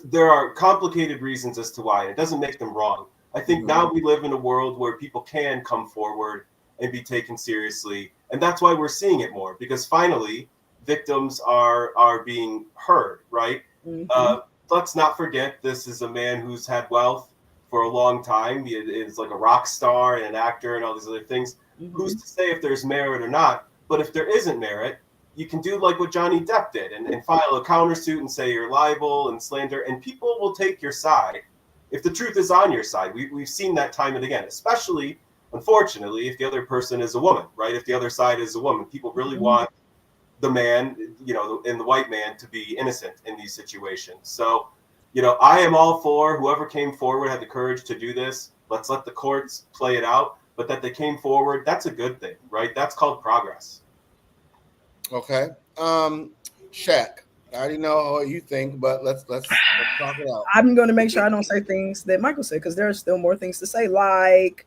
[SPEAKER 4] there are complicated reasons as to why. It doesn't make them wrong. I think now we live in a world where people can come forward and be taken seriously. And that's why we're seeing it more, because finally victims are being heard, right? Let's not forget, this is a man who's had wealth for a long time. Is like a rock star and an actor and all these other things. Who's to say if there's merit or not? But if there isn't merit, you can do like what Johnny Depp did and file a countersuit and say you're libel and slander, and people will take your side if the truth is on your side. We've seen that time and again, especially, unfortunately, if the other person is a woman, right? If the other side is a woman, people really want the man, and the white man to be innocent in these situations. So, I am all for whoever came forward had the courage to do this. Let's let the courts play it out. But that they came forward, that's a good thing, right? That's called progress.
[SPEAKER 1] Okay. Shaq, I already know what you think, but let's talk it out.
[SPEAKER 2] I'm going to make sure I don't say things that Michael said, because there are still more things to say. Like,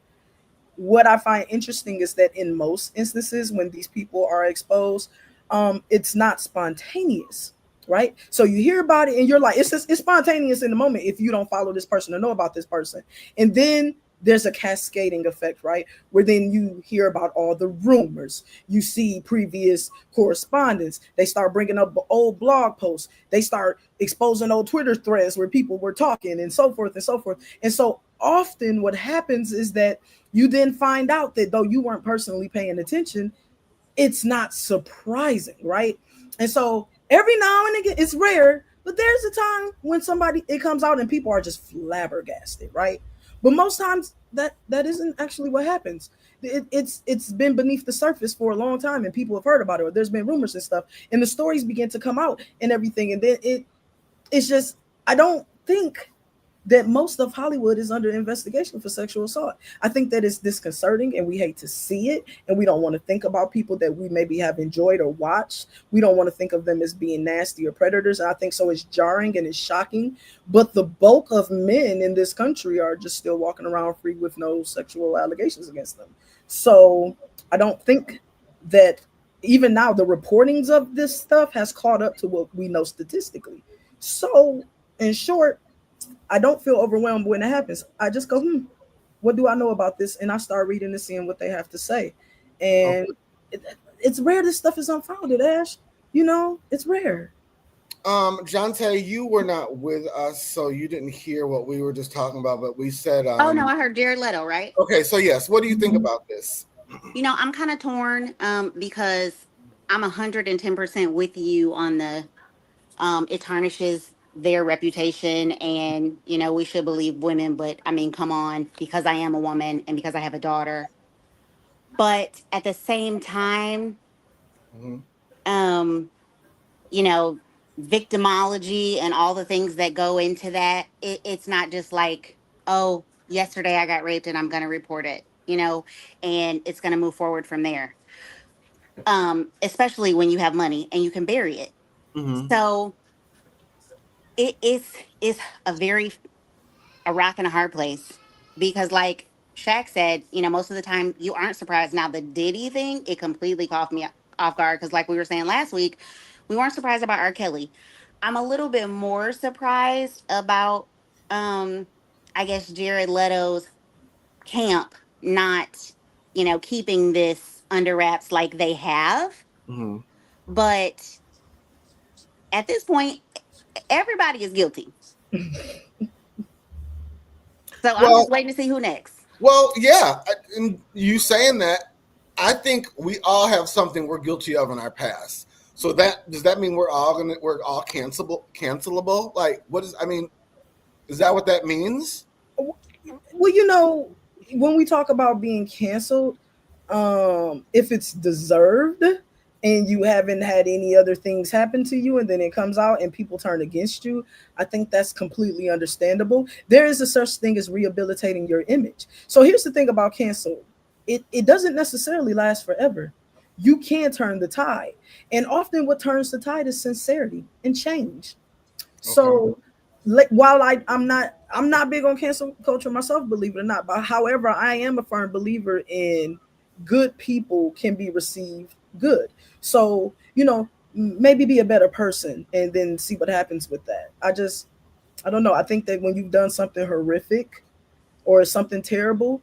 [SPEAKER 2] what I find interesting is that in most instances, when these people are exposed, it's not spontaneous, right? So you hear about it and you're like, it's spontaneous in the moment if you don't follow this person or know about this person. And then there's a cascading effect, right? Where then you hear about all the rumors. You see previous correspondence. They start bringing up old blog posts. They start exposing old Twitter threads where people were talking and so forth and so forth. And so often what happens is that you then find out that though you weren't personally paying attention, it's not surprising, right? And so every now and again, it's rare, but there's a time when it comes out and people are just flabbergasted, right? But most times that isn't actually what happens. It's been beneath the surface for a long time and people have heard about it, or there's been rumors and stuff, and the stories begin to come out and everything. And then it's just, I don't think that most of Hollywood is under investigation for sexual assault. I think that it's disconcerting and we hate to see it, and we don't want to think about people that we maybe have enjoyed or watched. We don't want to think of them as being nasty or predators. And I think so it's jarring and it's shocking, but the bulk of men in this country are just still walking around free with no sexual allegations against them. So I don't think that even now the reportings of this stuff has caught up to what we know statistically. So in short, I don't feel overwhelmed when it happens. I just go, what do I know about this? And I start reading and seeing what they have to say. And it's rare this stuff is unfounded, Ash. It's rare.
[SPEAKER 1] Jonte, you were not with us, so you didn't hear what we were just talking about, but we said...
[SPEAKER 7] oh, no, I heard Jared Leto, right?
[SPEAKER 1] Okay, so yes, what do you think about this?
[SPEAKER 7] I'm kind of torn because I'm 110% with you on the it tarnishes their reputation, and we should believe women, but I mean, come on, because I am a woman and because I have a daughter. But at the same time, victimology and all the things that go into that, it's not just like, oh, yesterday I got raped and I'm going to report it, and it's going to move forward from there. Especially when you have money and you can bury it. So it's a rock and a hard place, because like Shaq said, most of the time you aren't surprised. Now the Diddy thing, it completely caught me off guard, because like we were saying last week, we weren't surprised about R. Kelly. I'm a little bit more surprised about I guess Jared Leto's camp not keeping this under wraps like they have. But at this point, everybody is guilty. So I'm just waiting to see who next.
[SPEAKER 1] Well, yeah, and you saying that, I think we all have something we're guilty of in our past. So does that mean we're all cancelable? Like, is that what that means?
[SPEAKER 2] Well, when we talk about being canceled, if it's deserved and you haven't had any other things happen to you and then it comes out and people turn against you, I think that's completely understandable. There is a such thing as rehabilitating your image. So here's the thing about cancel. It doesn't necessarily last forever. You can turn the tide. And often what turns the tide is sincerity and change. So while I'm not big on cancel culture myself, believe it or not, but however, I am a firm believer in good people can be received good. So, maybe be a better person and then see what happens with that. I don't know. I think that when you've done something horrific or something terrible,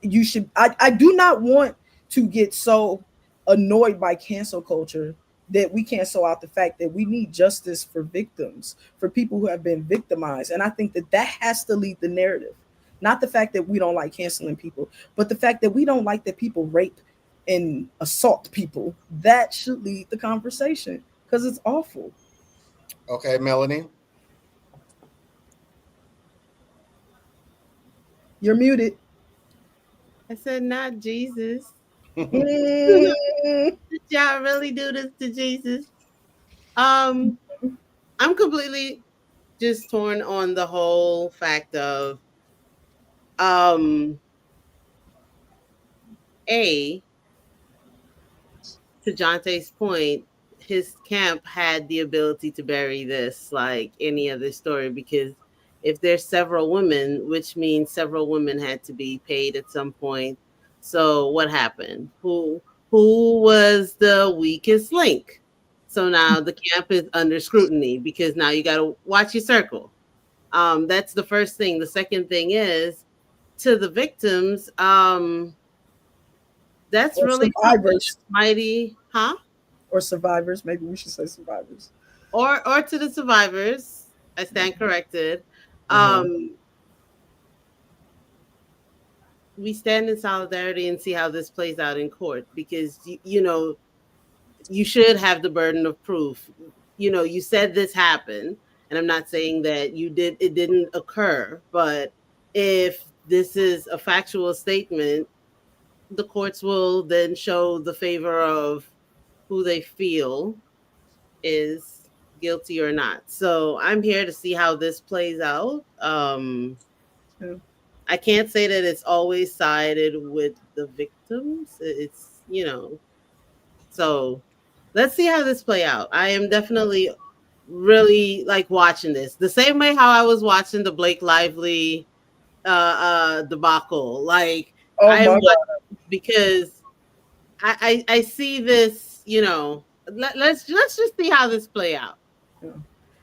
[SPEAKER 2] you should, I do not want to get so annoyed by cancel culture that we cancel out the fact that we need justice for victims, for people who have been victimized. And I think that that has to lead the narrative. Not the fact that we don't like canceling people, but the fact that we don't like that people rape and assault people. That should lead the conversation because it's awful.
[SPEAKER 1] Okay, Melanie.
[SPEAKER 2] You're muted.
[SPEAKER 5] I said, not Jesus.
[SPEAKER 2] Mm.
[SPEAKER 5] Did y'all really do this to Jesus? I'm completely just torn on the whole fact of a to Jonte's point, his camp had the ability to bury this like any other story because if there's several women, which means several women had to be paid at some point. So what happened? Who was the weakest link? So now the camp is under scrutiny because now you got to watch your circle. That's the first thing. The second thing is to the victims. That's
[SPEAKER 2] Or
[SPEAKER 5] really
[SPEAKER 2] survivors.
[SPEAKER 5] mighty, huh?
[SPEAKER 2] Or survivors. Maybe we should say survivors.
[SPEAKER 5] Or to the survivors. I stand corrected.
[SPEAKER 2] Mhm.
[SPEAKER 5] We stand in solidarity and see how this plays out in court because you know you should have the burden of proof. You know, you said this happened, and I'm not saying that it didn't occur, but if this is a factual statement, the courts will then show the favor of who they feel is guilty or not. So I'm here to see how this plays out.
[SPEAKER 2] Yeah.
[SPEAKER 5] I can't say that it's always sided with the victims. It's, so let's see how this play out. I am definitely really like watching this the same way how I was watching the Blake Lively debacle. Like
[SPEAKER 2] Oh
[SPEAKER 5] I am
[SPEAKER 2] my God.
[SPEAKER 5] because I see this, let's just see how this play out.
[SPEAKER 2] Yeah.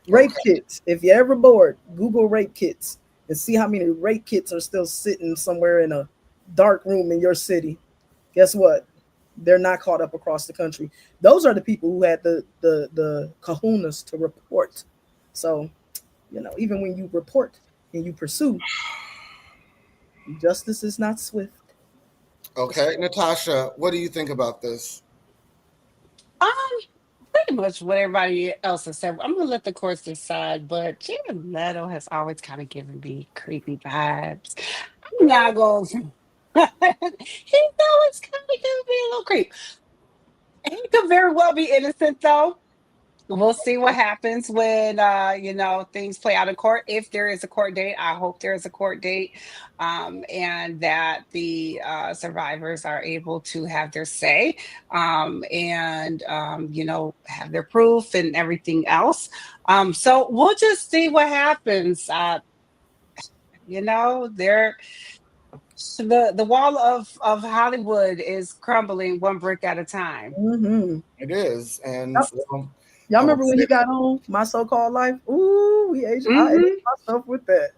[SPEAKER 2] Rape kits. If you're ever bored, Google rape kits and see how many rape kits are still sitting somewhere in a dark room in your city. Guess what? They're not caught up across the country. Those are the people who had the kahunas to report. So, even when you report and you pursue, justice is not swift.
[SPEAKER 1] Okay, Natasha, what do you think about this?
[SPEAKER 3] Um, Pretty much what everybody else has said. I'm gonna let the courts decide, but Jared Leto has always kind of given me creepy vibes. I'm not going. He's always kind of giving me a little creep. He could very well be innocent, though. We'll see what happens when things play out in court. If there is a court date, I hope there is a court date, and that the survivors are able to have their say, and have their proof and everything else. So we'll just see what happens. There the wall of Hollywood is crumbling one brick at a time.
[SPEAKER 2] Mm-hmm.
[SPEAKER 1] It is, and so
[SPEAKER 2] y'all remember when he got on My So-Called Life? Ooh, I aged myself with that.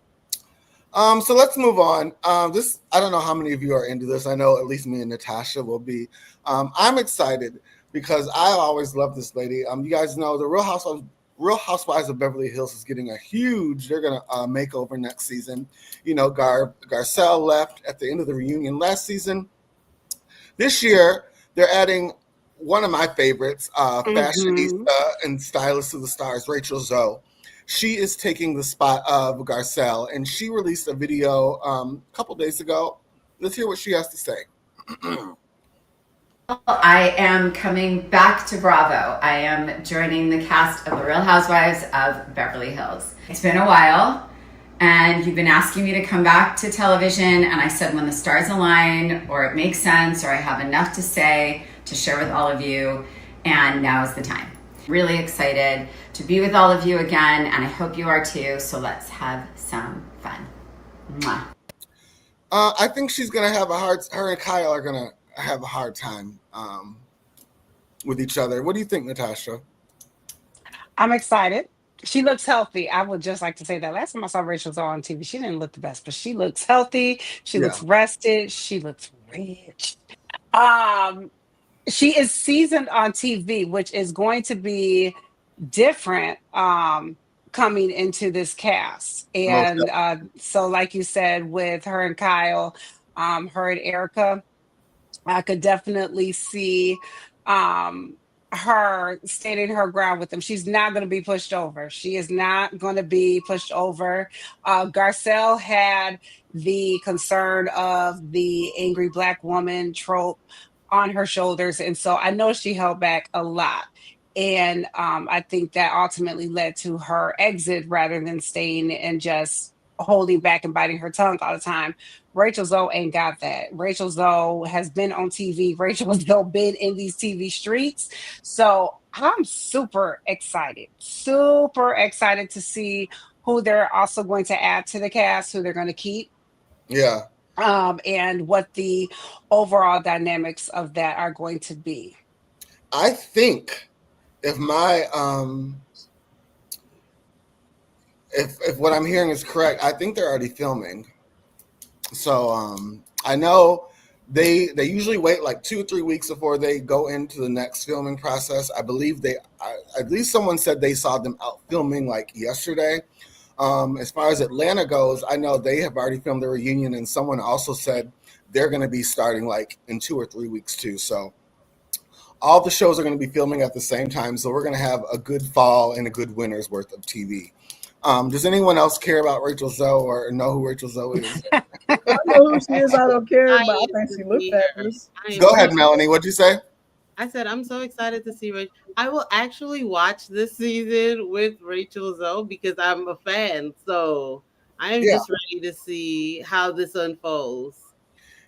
[SPEAKER 1] So let's move on. This I don't know how many of you are into this. I know at least me and Natasha will be. I'm excited because I always love this lady. You guys know the Real Housewives of Beverly Hills is getting they're gonna makeover next season. Garcelle left at the end of the reunion last season. This year they're adding one of my favorites, fashionista and stylist of the stars, Rachel Zoe. She is taking the spot of Garcelle, and she released a video a couple days ago. Let's hear what she has to say.
[SPEAKER 10] I am coming back to Bravo. I am joining the cast of The Real Housewives of Beverly Hills. It's been a while, and you've been asking me to come back to television, and I said when the stars align, or it makes sense, or I have enough to say to share with all of you, and now is the time. Really excited to be with all of you again, and I hope you are too, so let's have some fun. Mwah.
[SPEAKER 1] I think she's going to have her and Kyle are going to have a hard time with each other. What do you think, Natasha?
[SPEAKER 3] I'm excited. She looks healthy. I would just like to say that last time I saw Rachel Zoe on TV, she didn't look the best, but she looks healthy. She looks rested. She looks rich. she is seasoned on TV, which is going to be different coming into this cast.
[SPEAKER 1] Most
[SPEAKER 3] And so, like you said, with her and Kyle, her and Erica, I could definitely see um her standing her ground with them. She's not going to be pushed over. She is not going to be pushed over. Garcelle had the concern of the angry black woman trope on her shoulders, and so I know she held back a lot. And I think that ultimately led to her exit rather than staying and just holding back and biting her tongue all the time. Rachel Zoe ain't got that. Rachel Zoe has been on TV. Rachel Zoe been in these TV streets. So I'm super excited to see who they're also going to add to the cast, who they're going to keep.
[SPEAKER 1] Yeah.
[SPEAKER 3] And what the overall dynamics of that are going to be.
[SPEAKER 1] I think if my if what I'm hearing is correct, I think they're already filming. So I know they usually wait like 2 or 3 weeks before they go into the next filming process. I believe at least someone said they saw them out filming like yesterday. As far as Atlanta goes, I know they have already filmed the reunion, and someone also said they're going to be starting like in 2 or 3 weeks too. So all the shows are going to be filming at the same time. So we're going to have a good fall and a good winter's worth of TV. Does anyone else care about Rachel Zoe or know who Rachel Zoe is?
[SPEAKER 2] I know who she is. I don't care, but I think she looked fabulous.
[SPEAKER 1] Go ahead, Melanie. What'd you say?
[SPEAKER 5] I said I'm so excited to see Rachel. I will actually watch this season with Rachel Zoe because I'm a fan. So I am just ready to see how this unfolds.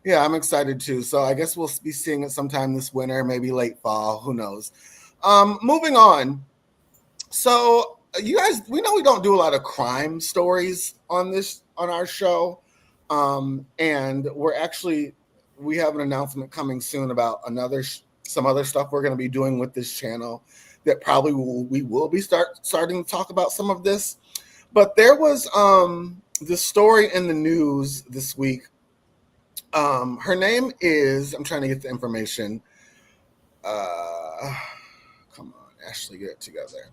[SPEAKER 1] Yeah, I'm excited too. So I guess we'll be seeing it sometime this winter, maybe late fall. Who knows? Moving on. So you guys, we know we don't do a lot of crime stories on our show. And we have an announcement coming soon about some other stuff we're going to be doing with this channel that probably we will be starting to talk about some of this. But there was this story in the news this week. Her name is, I'm trying to get the information. Come on, Ashley, get it together.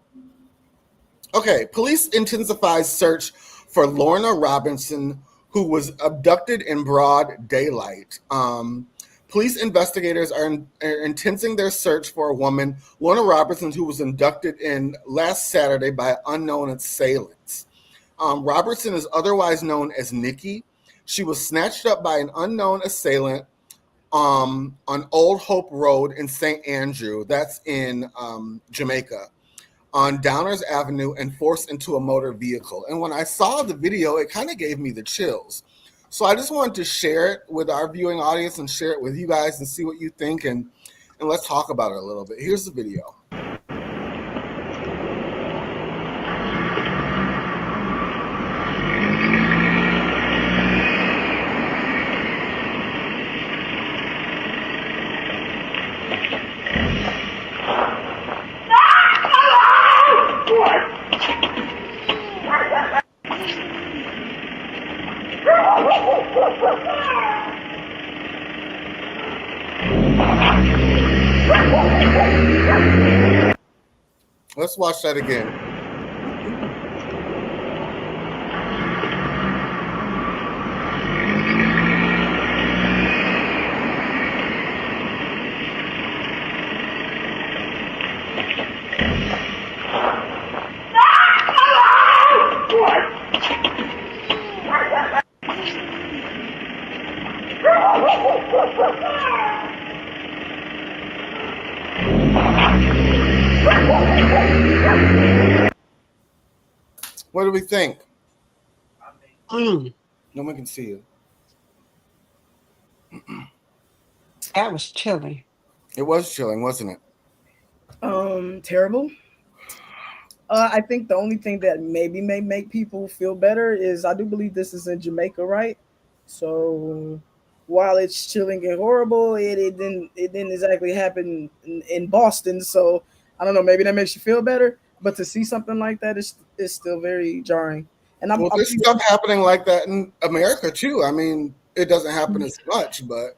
[SPEAKER 1] Okay, police intensifies search for Lorna Robinson, who was abducted in broad daylight. Police investigators are intensing their search for a woman, Lorna Robinson, who was abducted in last Saturday by unknown assailants. Robertson is otherwise known as Nikki. She was snatched up by an unknown assailant on Old Hope Road in St. Andrew, that's in Jamaica, on Downers Avenue, and forced into a motor vehicle. And when I saw the video, it kind of gave me the chills. So I just wanted to share it with our viewing audience and share it with you guys and see what you think, and let's talk about it a little bit. Here's the video. Let's watch that again. What do we think? No one can see you.
[SPEAKER 3] That was chilling.
[SPEAKER 1] It was chilling, wasn't it?
[SPEAKER 2] Terrible. I think the only thing that maybe may make people feel better is I do believe this is in Jamaica, right? So while it's chilling and horrible, it didn't exactly happen in Boston. So I don't know, maybe that makes you feel better. But to see something like that is still very jarring. And
[SPEAKER 1] there's stuff happening like that in America too. I mean, it doesn't happen as much, but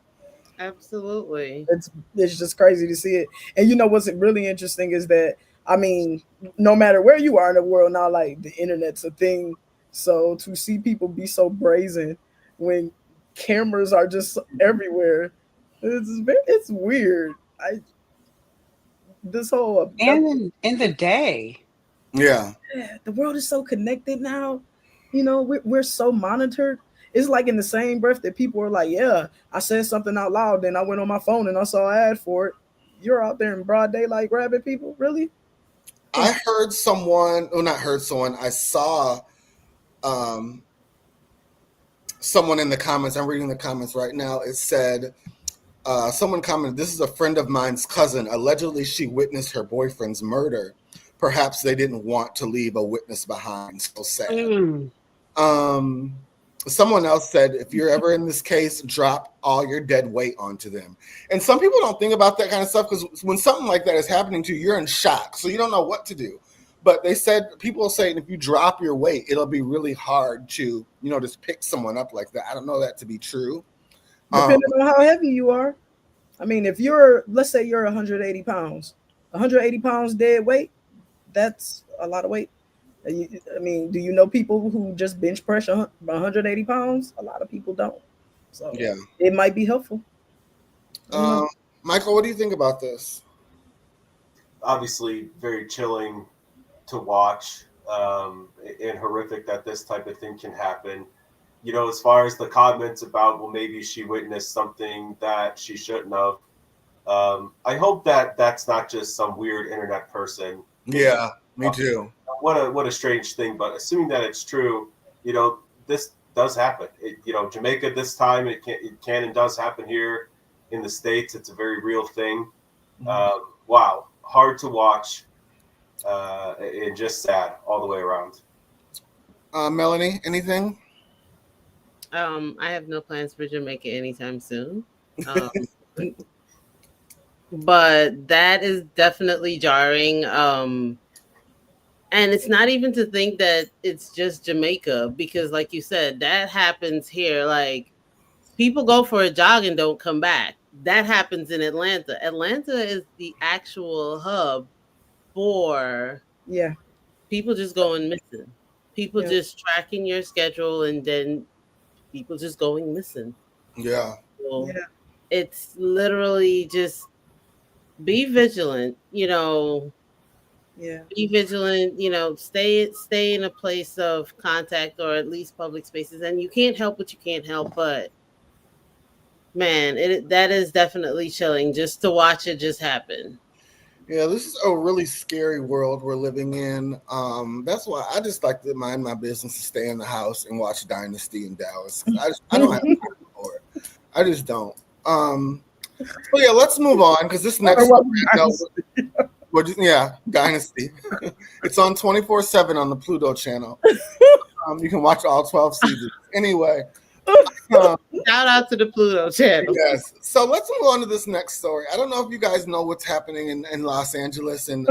[SPEAKER 5] Absolutely.
[SPEAKER 2] It's just crazy to see it. And you know what's really interesting is that, I mean, no matter where you are in the world now, like the internet's a thing. So to see people be so brazen when cameras are just everywhere, it's weird. I this whole
[SPEAKER 3] And in the day.
[SPEAKER 1] Yeah.
[SPEAKER 2] the world is so connected now. You know, we're so monitored. It's like in the same breath that people are like, yeah, I said something out loud, then I went on my phone and I saw an ad for it. You're out there in broad daylight grabbing people? Really?
[SPEAKER 1] I heard someone, well, not heard someone, I saw someone in the comments. I'm reading the comments right now. It said, someone commented, "This is a friend of mine's cousin. Allegedly, she witnessed her boyfriend's murder. Perhaps they didn't want to leave a witness behind. So sad." Someone else said, "If you're ever in this case, drop all your dead weight onto them." And some people don't think about that kind of stuff because when something like that is happening to you, you're in shock. So you don't know what to do. But they said, people are saying if you drop your weight, it'll be really hard to, just pick someone up like that. I don't know that to be true.
[SPEAKER 2] Depending on how heavy you are. I mean, if let's say you're 180 pounds, 180 pounds dead weight, that's a lot of weight. I mean, do you know people who just bench press 180 pounds? A lot of people don't. So yeah, it might be helpful.
[SPEAKER 1] Michael, what do you think about this?
[SPEAKER 4] Obviously, very chilling to watch, and horrific that this type of thing can happen. As far as the comments about, well, maybe she witnessed something that she shouldn't have. I hope that that's not just some weird internet person.
[SPEAKER 1] Yeah, me too.
[SPEAKER 4] What a strange thing, but assuming that it's true, this does happen. Jamaica this time, it can and does happen here in the States. It's a very real thing. Wow, hard to watch, and just sad all the way around.
[SPEAKER 1] Melanie, anything?
[SPEAKER 5] I have no plans for Jamaica anytime soon. But that is definitely jarring. And it's not even to think that it's just Jamaica, because like you said, that happens here. Like, people go for a jog and don't come back. That happens in Atlanta. Atlanta is the actual hub for people just going missing. People just tracking your schedule and then people just going missing.
[SPEAKER 1] Yeah.
[SPEAKER 5] So it's literally just be vigilant, be vigilant, stay in a place of contact or at least public spaces. And you can't help what you can't help, but man, that is definitely chilling just to watch it just happen.
[SPEAKER 1] Yeah, this is a really scary world we're living in. That's why I just like to mind my business and stay in the house and watch Dynasty in Dallas. I don't have time for it. I just don't. But yeah, let's move on because this next Dynasty. It's on 24/7 on the Pluto channel. You can watch all 12 seasons. Anyway.
[SPEAKER 5] Shout out to the Pluto channel.
[SPEAKER 1] Yes. So let's move on to this next story. I don't know if you guys know what's happening in Los Angeles and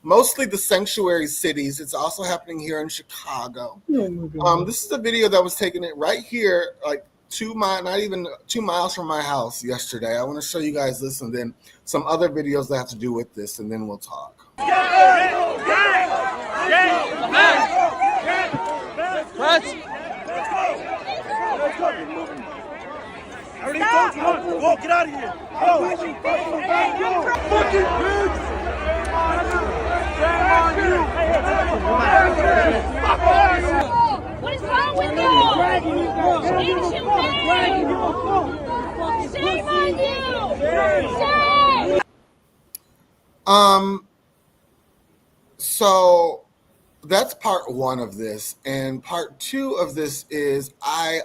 [SPEAKER 1] mostly the sanctuary cities. It's also happening here in Chicago. This is a video that was taken right here, like not even 2 miles from my house yesterday. I want to show you guys this and then some other videos that have to do with this, and then we'll talk.
[SPEAKER 11] I already told you, go, get out of here. Go. Fucking bitch. Shame on you.
[SPEAKER 12] What is wrong with you? Ancient man. Shame on you. Shame.
[SPEAKER 1] So that's part one of this, and part two of this is I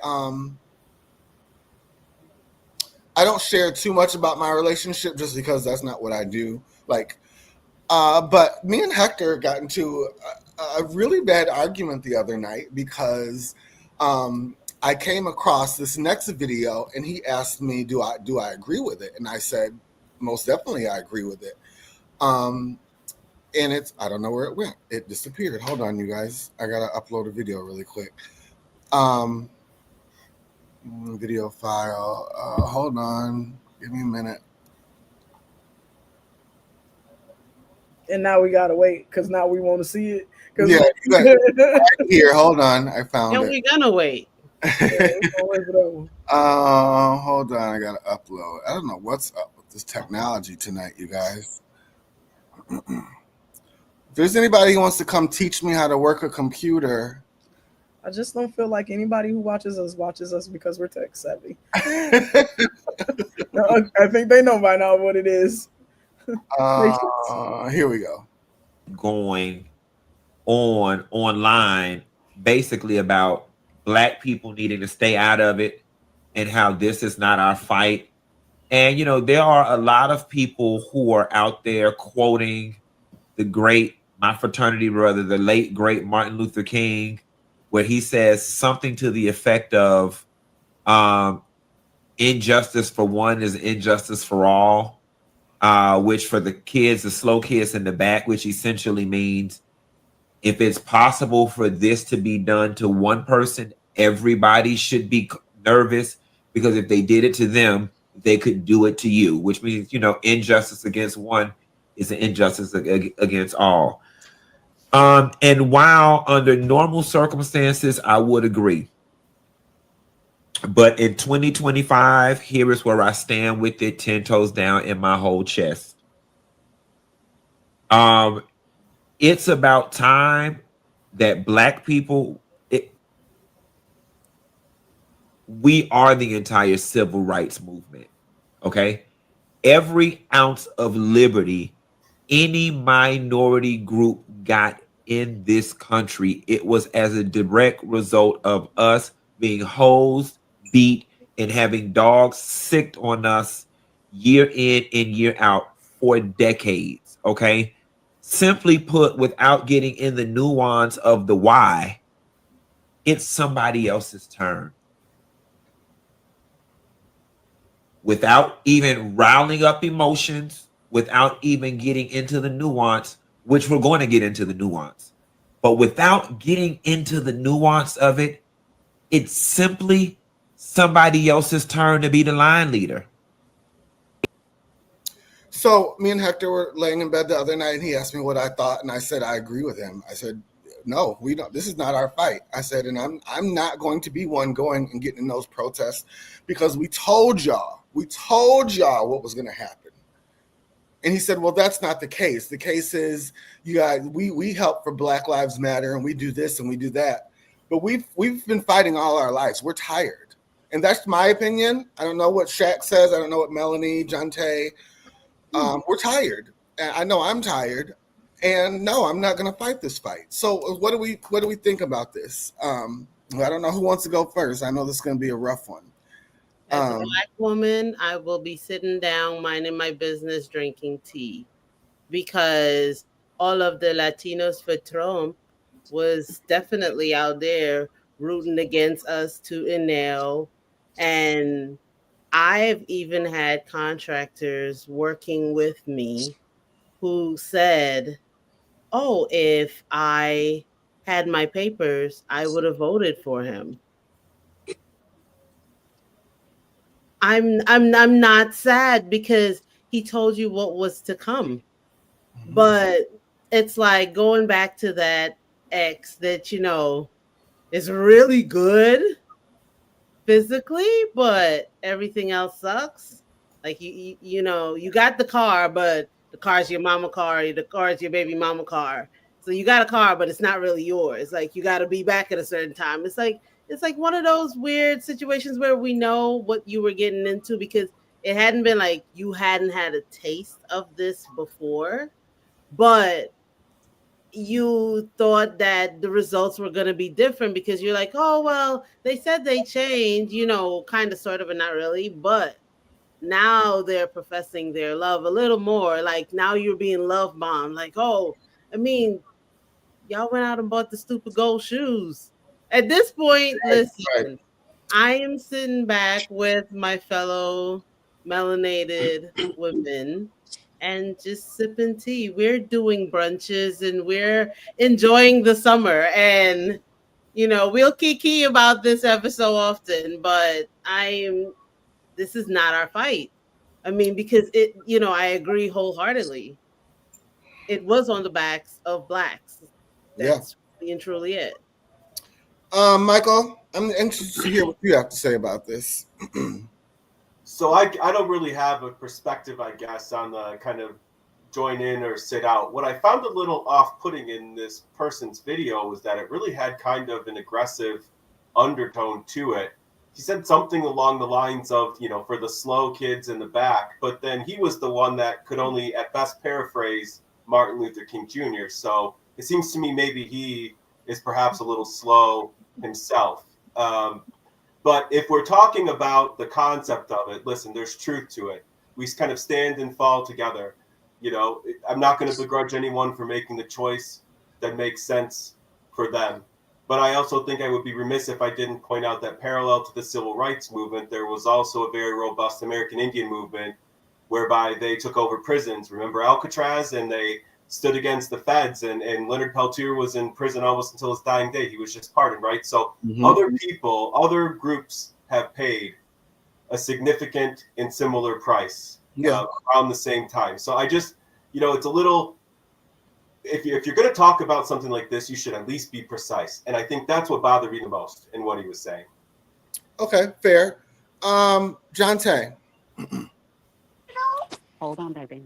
[SPEAKER 1] don't share too much about my relationship just because that's not what I do. But me and Hector got into a really bad argument the other night because I came across this next video and he asked me, do I agree with it? And I said, most definitely I agree with it. And I don't know where it went. It disappeared. Hold on, you guys. I got to upload a video really quick. Video file. Hold on. Give me a minute.
[SPEAKER 2] And now we gotta wait because now we want to see it.
[SPEAKER 1] Yeah, right here. Hold on, I found
[SPEAKER 5] And
[SPEAKER 1] it.
[SPEAKER 5] we're gonna wait.
[SPEAKER 1] Hold on, I gotta upload. I don't know what's up with this technology tonight, you guys. If there's anybody who wants to come teach me how to work a computer,
[SPEAKER 2] I just don't feel like anybody who watches us because we're tech savvy. No, I think they know by now what it is.
[SPEAKER 1] Here we go.
[SPEAKER 13] Going on online basically about Black people needing to stay out of it and how this is not our fight. And, you know, there are a lot of people who are out there quoting my fraternity brother, the late, great Martin Luther King, where he says something to the effect of injustice for one is injustice for all, which for the kids, the slow kids in the back, which essentially means if it's possible for this to be done to one person, everybody should be nervous, because if they did it to them, they could do it to you, which means, you know, injustice against one is an injustice against all. And while under normal circumstances, I would agree. But in 2025, here is where I stand with it 10 toes down in my whole chest. It's about time that Black people, we are the entire civil rights movement, okay? Every ounce of liberty any minority group got in this country, it was as a direct result of us being hosed, beat, and having dogs sicked on us year in and year out for decades, okay? Simply put, without getting in the nuance of the why, it's somebody else's turn. Without even riling up emotions, without even getting into the nuance, which we're going to get into the nuance, but without getting into the nuance of it, it's simply somebody else's turn to be the line leader.
[SPEAKER 1] So me and Hector were laying in bed the other night, and he asked me what I thought, and I said I agree with him. I said, no, we don't. This is not our fight. I said, and I'm not going to be one going and getting in those protests, because we told y'all what was going to happen. And he said, well, that's not the case. The case is, you guys, we help for Black Lives Matter, and we do this and we do that. But we've been fighting all our lives. We're tired. And that's my opinion. I don't know what Shaq says. I don't know what Melanie, Jante. We're tired. And I know I'm tired. And no, I'm not going to fight this fight. So what do we think about this? I don't know who wants to go first. I know this is going to be a rough one.
[SPEAKER 5] As a Black woman, I will be sitting down, minding my business, drinking tea, because all of the Latinos for Trump was definitely out there rooting against us tooth and nail. And I've even had contractors working with me who said, oh, if I had my papers, I would have voted for him. I'm not sad because he told you what was to come. Mm-hmm. But it's like going back to that ex that, you know, is really good physically, but everything else sucks. Like you know, you got the car, but the car's your mama car, the car's your baby mama car. So you got a car, but it's not really yours. Like you got to be back at a certain time. It's like one of those weird situations where we know what you were getting into because it hadn't been like you hadn't had a taste of this before, but you thought that the results were going to be different because you're like, oh, well, they said they changed, you know, kind of, sort of, and not really. But now they're professing their love a little more. Like now you're being love bombed. Like, oh, I mean, y'all went out and bought the stupid gold shoes. At this point, listen, I am sitting back with my fellow melanated women and just sipping tea. We're doing brunches and we're enjoying the summer. And, you know, we'll kiki about this ever so often, but this is not our fight. I mean, because it, you know, I agree wholeheartedly. It was on the backs of blacks.
[SPEAKER 1] Yeah.
[SPEAKER 5] That's really and truly it.
[SPEAKER 1] Michael, I'm anxious to hear what you have to say about this.
[SPEAKER 4] So I don't really have a perspective, I guess, on the kind of join in or sit out. What I found a little off-putting in this person's video was that it really had kind of an aggressive undertone to it. He said something along the lines of, you know, for the slow kids in the back, but then he was the one that could only at best paraphrase Martin Luther King Jr. So it seems to me maybe he is perhaps a little slow himself. But if we're talking about the concept of it, listen, there's truth to it. We kind of stand and fall together. You know, I'm not going to begrudge anyone for making the choice that makes sense for them. But I also think I would be remiss if I didn't point out that parallel to the civil rights movement, there was also a very robust American Indian movement whereby they took over prisons. Remember Alcatraz? And they stood against the feds. And Leonard Peltier was in prison almost until his dying day. He was just pardoned, right? So other people, other groups have paid a significant and similar price around the same time. So I just, you know, it's a little, if you're going to talk about something like this, you should at least be precise. And I think that's what bothered me the most in what he was saying.
[SPEAKER 1] Okay, fair. John Tay.
[SPEAKER 7] Hold on, baby.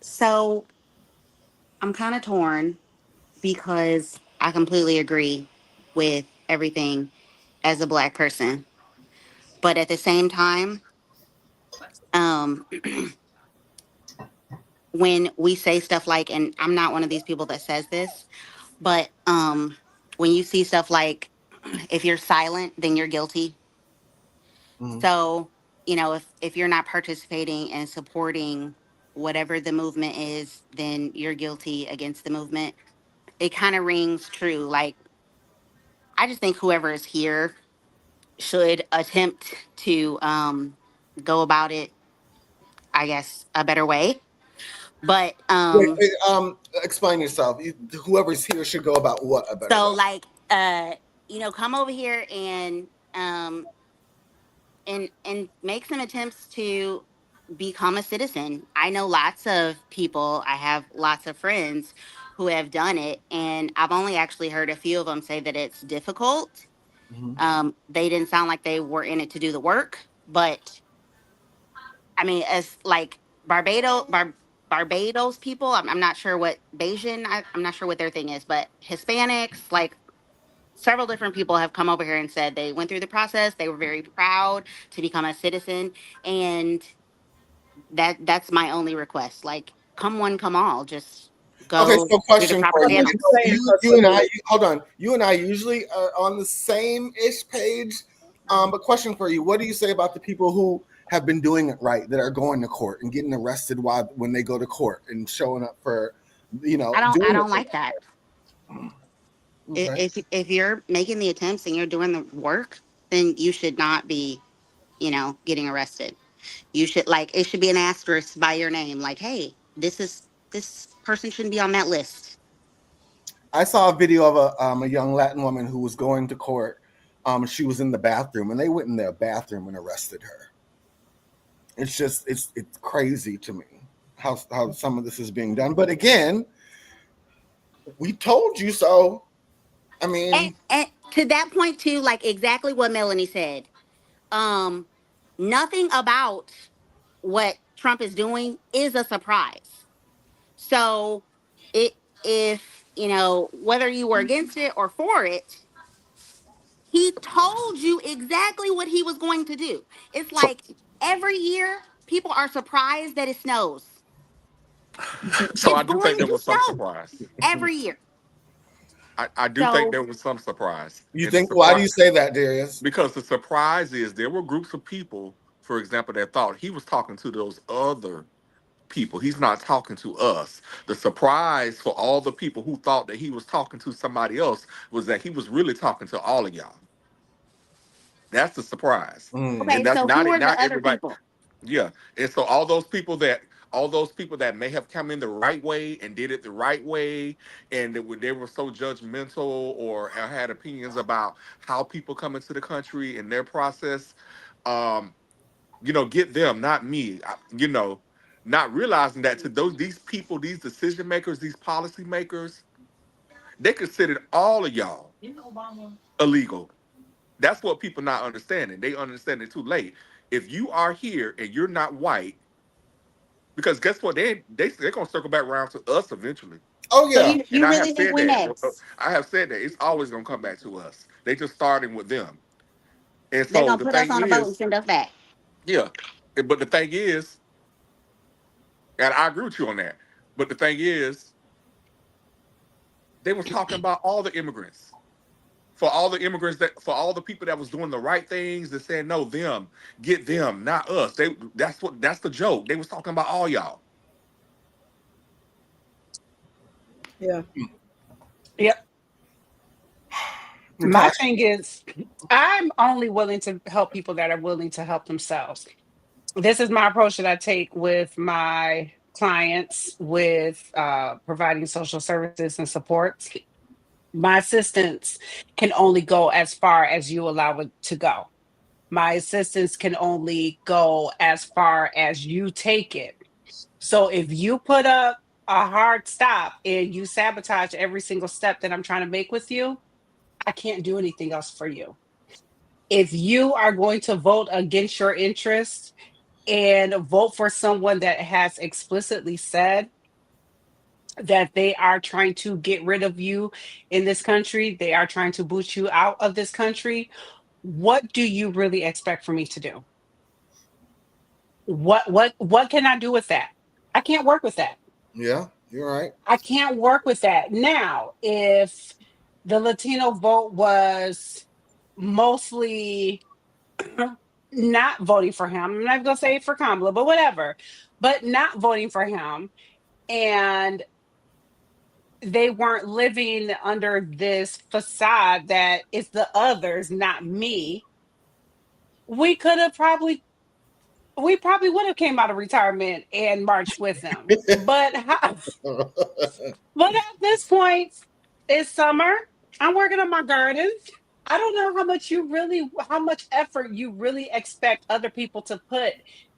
[SPEAKER 7] So I'm kind of torn because I completely agree with everything as a black person. But at the same time, um, when we say stuff like, and I'm not one of these people that says this, but when you see stuff like, if you're silent, then you're guilty. So, you know, if you're not participating and supporting whatever the movement is, then you're guilty against the movement. It kind of rings true. Like, I just think whoever is here should attempt to go about it, I guess, a better way. But
[SPEAKER 1] Explain yourself. Whoever's here should go about what a better
[SPEAKER 7] so
[SPEAKER 1] way.
[SPEAKER 7] like you know, come over here and make some attempts to become a citizen. I know lots of people, I have lots of friends who have done it, and I've only actually heard a few of them say that it's difficult. They didn't sound like they were in it to do the work, but I mean, as like Barbados people, I'm not sure what Bayesian, I'm not sure what their thing is, but Hispanics, like several different people have come over here and said they went through the process. They were very proud to become a citizen, and that's my only request. Like, come one, come all. Just
[SPEAKER 1] Okay,
[SPEAKER 7] go
[SPEAKER 1] so
[SPEAKER 7] through the
[SPEAKER 1] question
[SPEAKER 7] proper
[SPEAKER 1] for you.
[SPEAKER 7] channels.
[SPEAKER 1] You and I, hold on. You and I usually are on the same-ish page. But question for you: what do you say about the people who have been doing it right, that are going to court and getting arrested when they go to court and showing up for, you know,
[SPEAKER 7] I don't like that.
[SPEAKER 1] Okay.
[SPEAKER 7] If you're making the attempts and you're doing the work, then you should not be, you know, getting arrested. You should, like, it should be an asterisk by your name. Like, hey, this person shouldn't be on that list.
[SPEAKER 1] I saw a video of a young Latin woman who was going to court. She was in the bathroom, and they went in their bathroom and arrested her. It's just it's crazy to me how some of this is being done. But again, we told you so. I mean,
[SPEAKER 7] And to that point too, like exactly what Melanie said. Nothing about what Trump is doing is a surprise. So it if you know whether you were against it or for it, he told you exactly what he was going to do. It's
[SPEAKER 14] So,
[SPEAKER 7] like every year people are surprised that it snows.
[SPEAKER 14] so
[SPEAKER 7] It's
[SPEAKER 14] I do think
[SPEAKER 7] going
[SPEAKER 14] there
[SPEAKER 7] to
[SPEAKER 14] was some
[SPEAKER 7] snow
[SPEAKER 14] surprise.
[SPEAKER 7] every year.
[SPEAKER 14] I do think
[SPEAKER 7] So
[SPEAKER 14] there was some surprise.
[SPEAKER 1] you
[SPEAKER 14] And the
[SPEAKER 1] think? Why do you
[SPEAKER 14] surprise,
[SPEAKER 1] say that, Darius?
[SPEAKER 14] because the surprise is there were groups of people, for example, that thought he was talking to those other people. He's not talking to us. The surprise for all the people who thought that he was talking to somebody else was that he was really talking to all of y'all. That's the surprise. And
[SPEAKER 7] okay,
[SPEAKER 14] that's
[SPEAKER 7] so who are
[SPEAKER 14] not
[SPEAKER 7] the other
[SPEAKER 14] everybody.
[SPEAKER 7] people?
[SPEAKER 14] Yeah. And so all those people that may have come in the right way and did it the right way, and they were so judgmental or had opinions about how people come into the country and their process, um, Get them, not me. Not realizing that to these people, these decision makers, these policy makers, they considered all of y'all illegal. That's what people not understanding. They understand it too late. If you are here and you're not white, because guess what? They're gonna circle back around to us eventually.
[SPEAKER 1] Oh
[SPEAKER 7] So
[SPEAKER 1] yeah.
[SPEAKER 7] you
[SPEAKER 14] And I have
[SPEAKER 7] really think
[SPEAKER 14] said
[SPEAKER 7] we
[SPEAKER 14] that.
[SPEAKER 7] next?
[SPEAKER 14] I have said that it's always gonna come back to us. They just starting with them. And
[SPEAKER 7] They're
[SPEAKER 14] so
[SPEAKER 7] gonna
[SPEAKER 14] the
[SPEAKER 7] put us
[SPEAKER 14] thing
[SPEAKER 7] on a boat and
[SPEAKER 14] is,
[SPEAKER 7] send us back.
[SPEAKER 14] yeah. But the thing is, and I agree with you on that. But the thing is, they was talking about all the immigrants. For all the people that was doing the right things, that saying no, them, get them, not us. That's the joke. They was talking about all y'all.
[SPEAKER 2] Yeah.
[SPEAKER 3] Yep. My thing is, I'm only willing to help people that are willing to help themselves. This is my approach that I take with my clients with providing social services and supports. My assistance can only go as far as you allow it to go. My assistance can only go as far as you take it. So if you put up a hard stop and you sabotage every single step that I'm trying to make with you, I can't do anything else for you. If you are going to vote against your interests and vote for someone that has explicitly said that they are trying to get rid of you in this country, they are trying to boot you out of this country, what do you really expect for me to do? What can I do with that? I can't work with that.
[SPEAKER 1] Yeah, you're right.
[SPEAKER 3] I can't work with that. Now, if the Latino vote was mostly not voting for him, I'm not gonna say for Kamala, but whatever, but not voting for him, and they weren't living under this facade that it's the others, not me, we could have probably we probably would have came out of retirement and marched with them. But at this point, it's summer. I'm working on my garden. I don't know how much effort you really expect other people to put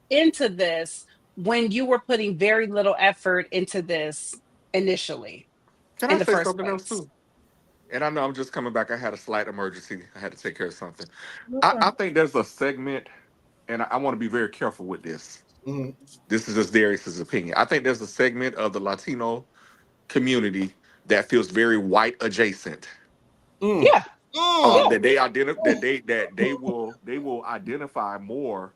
[SPEAKER 3] into this when you were putting very little effort into this initially
[SPEAKER 14] Can
[SPEAKER 3] in
[SPEAKER 14] I
[SPEAKER 3] the
[SPEAKER 14] say
[SPEAKER 3] first
[SPEAKER 14] something else
[SPEAKER 3] place.
[SPEAKER 14] too? And I know I'm just coming back. I had a slight emergency. I had to take care of something.
[SPEAKER 2] No
[SPEAKER 14] I
[SPEAKER 2] problem.
[SPEAKER 14] think there's a segment, and I want to be very careful with this.
[SPEAKER 1] Mhm.
[SPEAKER 14] This is just Darius's opinion. I think there's a segment of the Latino community that feels very white adjacent.
[SPEAKER 1] Mm.
[SPEAKER 3] Yeah,
[SPEAKER 1] Mm.
[SPEAKER 14] That they will identify more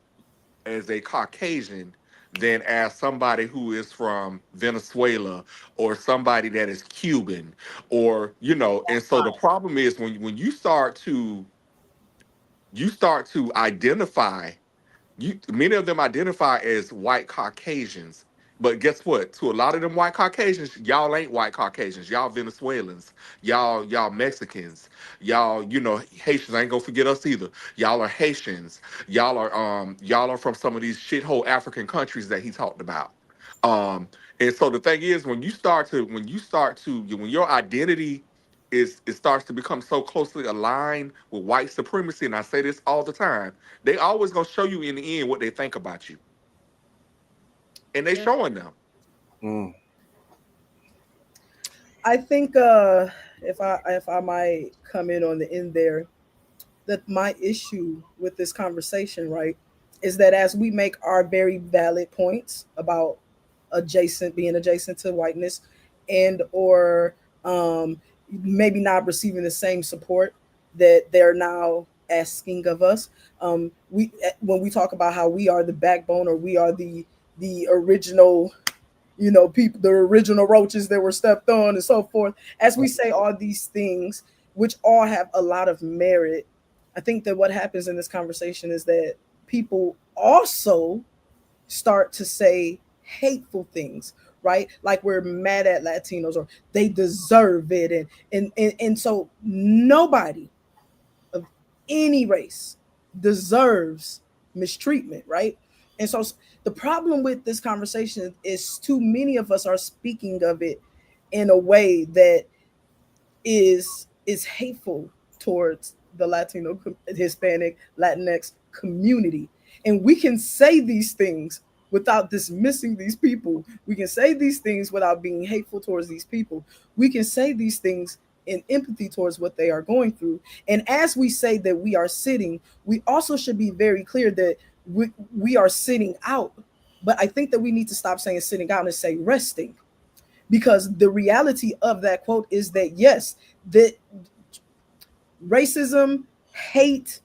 [SPEAKER 14] as a Caucasian than as somebody who is from Venezuela or somebody that is Cuban or and so the problem is when you start to identify many of them identify as white Caucasians. But guess what? To a lot of them white Caucasians, y'all ain't white Caucasians. Y'all Venezuelans. Y'all Mexicans. Y'all, Haitians. I ain't gonna forget us either. Y'all are Haitians. Y'all are from some of these shithole African countries that he talked about. Um, and so the thing is, when your identity it starts to become so closely aligned with white supremacy, and I say this all the time, they always gonna show you in the end what they think about you, and they
[SPEAKER 2] Yeah.
[SPEAKER 14] showing them.
[SPEAKER 1] Mm.
[SPEAKER 2] I think if I might come in on the end there, that my issue with this conversation, right, is that as we make our very valid points about being adjacent to whiteness, and or maybe not receiving the same support that they're now asking of us. We when we talk about how we are the backbone, or we are the original, people, the original roaches that were stepped on and so forth. As we say all these things, which all have a lot of merit, I think that what happens in this conversation is that people also start to say hateful things, right? Like we're mad at Latinos, or they deserve it. And so nobody of any race deserves mistreatment, right? And so the problem with this conversation is too many of us are speaking of it in a way that is hateful towards the Latino, Hispanic, Latinx community. And we can say these things without dismissing these people. We can say these things without being hateful towards these people. We can say these things in empathy towards what they are going through. And as we say that we are sitting, we also should be very clear that we are sitting out. But I think that we need to stop saying sitting out and say resting, because the reality of that quote is that yes, that racism, hate,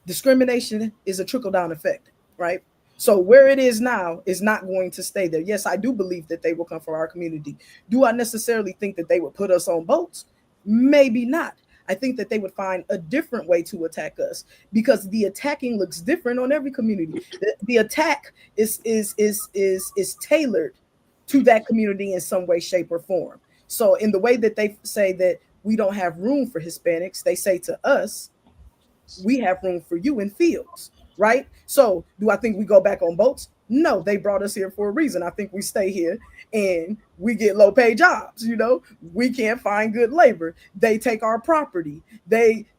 [SPEAKER 2] discrimination is a trickle down effect, right? So where it is now is not going to stay there. Yes, I do believe that they will come for our community. Do I necessarily think that they would put us on boats? Maybe not. I think that they would find a different way to attack us, because the attacking looks different on every community. The attack is tailored to that community in some way, shape, or form. So in the way that they say that we don't have room for Hispanics, they say to us, we have room for you in fields, right? So do I think we go back on boats? No, they brought us here for a reason. I think we stay here and we get low paid jobs. We can't find good labor. They take our property.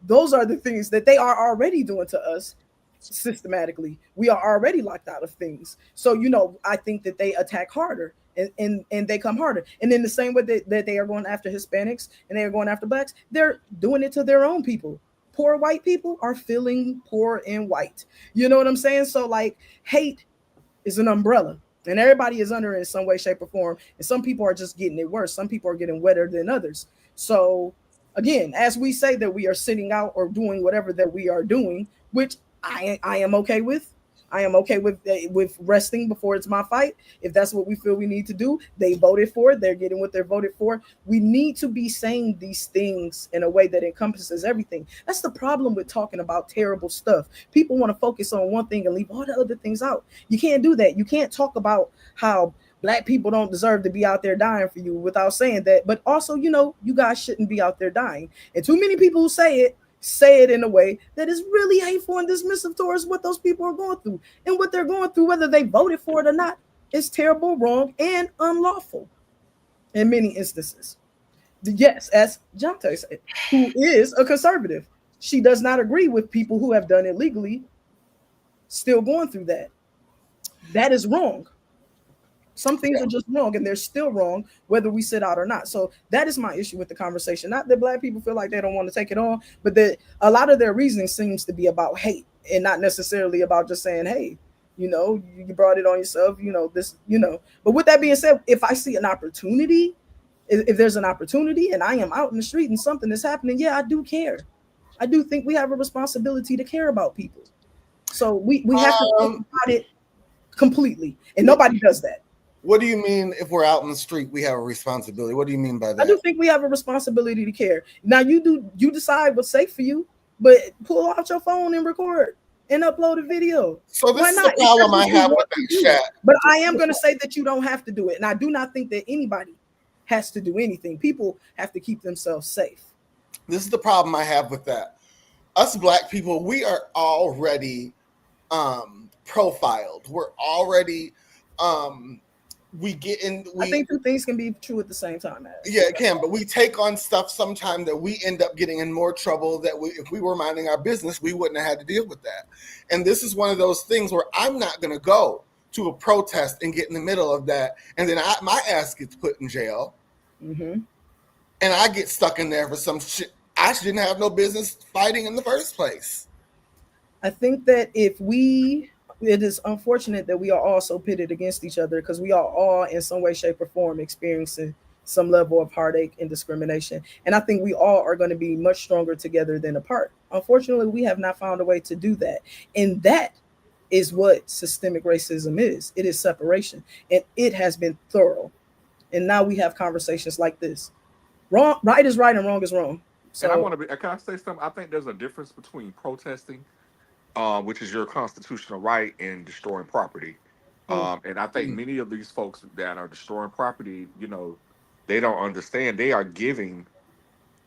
[SPEAKER 2] Those are the things that they are already doing to us systematically. We are already locked out of things. So, I think that they attack harder and they come harder. And in the same way that they are going after Hispanics and they are going after blacks, they're doing it to their own people. Poor white people are feeling poor and white. You know what I'm saying? So like hate is an umbrella and everybody is under it in some way, shape, or form. And some people are just getting it worse. Some people are getting wetter than others. So again, as we say that we are sitting out or doing whatever that we are doing, which I am okay with. I am okay with resting before it's my fight. If that's what we feel we need to do, they voted for it. They're getting what they're voted for. We need to be saying these things in a way that encompasses everything. That's the problem with talking about terrible stuff. People want to focus on one thing and leave all the other things out. You can't do that. You can't talk about how Black people don't deserve to be out there dying for you without saying that. But also, you guys shouldn't be out there dying. And too many people who say it in a way that is really hateful and dismissive towards what those people are going through. And what they're going through, whether they voted for it or not, is terrible, wrong, and unlawful in many instances. Yes, as Jonte said, who is a conservative. She does not agree with people who have done it legally still going through that. That is wrong. Some things are just wrong and they're still wrong, whether we sit out or not. So that is my issue with the conversation. Not that Black people feel like they don't want to take it on, but that a lot of their reasoning seems to be about hate and not necessarily about just saying, hey, you brought it on yourself, But with that being said, if I see an opportunity, if there's an opportunity and I am out in the street and something is happening, yeah, I do care. I do think we have a responsibility to care about people. So we have to think about it completely. And nobody does that.
[SPEAKER 1] What do you mean if we're out in the street, we have a responsibility? What do you mean by that?
[SPEAKER 2] I do think we have a responsibility to care. Now you decide what's safe for you, but pull out your phone and record and upload a video.
[SPEAKER 1] So this is the problem I have with that chat.
[SPEAKER 2] But I am going to say that you don't have to do it. And I do not think that anybody has to do anything. People have to keep themselves safe.
[SPEAKER 1] This is the problem I have with that. Us Black people, we are already profiled. We're already we get in. I
[SPEAKER 2] think two things can be true at the same time.
[SPEAKER 1] Yeah, it can, but we take on stuff sometimes that we end up getting in more trouble that if we were minding our business, we wouldn't have had to deal with that. And this is one of those things where I'm not going to go to a protest and get in the middle of that, and then my ass gets put in jail, and I get stuck in there for some shit I didn't have no business fighting in the first place.
[SPEAKER 2] I think that it is unfortunate that we are all so pitted against each other because we are all in some way, shape, or form experiencing some level of heartache and discrimination. And I think we all are going to be much stronger together than apart. Unfortunately, we have not found a way to do that. And that is what systemic racism is. It is separation. And it has been thorough. And now we have conversations like this. Right is right and wrong is wrong. So,
[SPEAKER 14] and can I say something? I think there's a difference between protesting, which is your constitutional right, and destroying property. And I think many of these folks that are destroying property, they don't understand. They are giving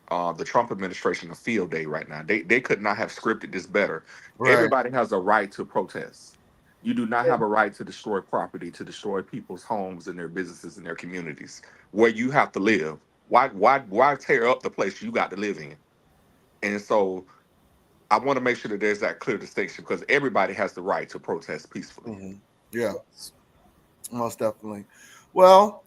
[SPEAKER 14] the Trump administration a field day right now. They could not have scripted this better. Right. Everybody has a right to protest. You do not have a right to destroy property, to destroy people's homes and their businesses and their communities where you have to live. Why tear up the place you got to live in? And so I want to make sure that there's that clear distinction because everybody has the right to protest peacefully.
[SPEAKER 1] Mm-hmm. Yeah, most definitely. Well,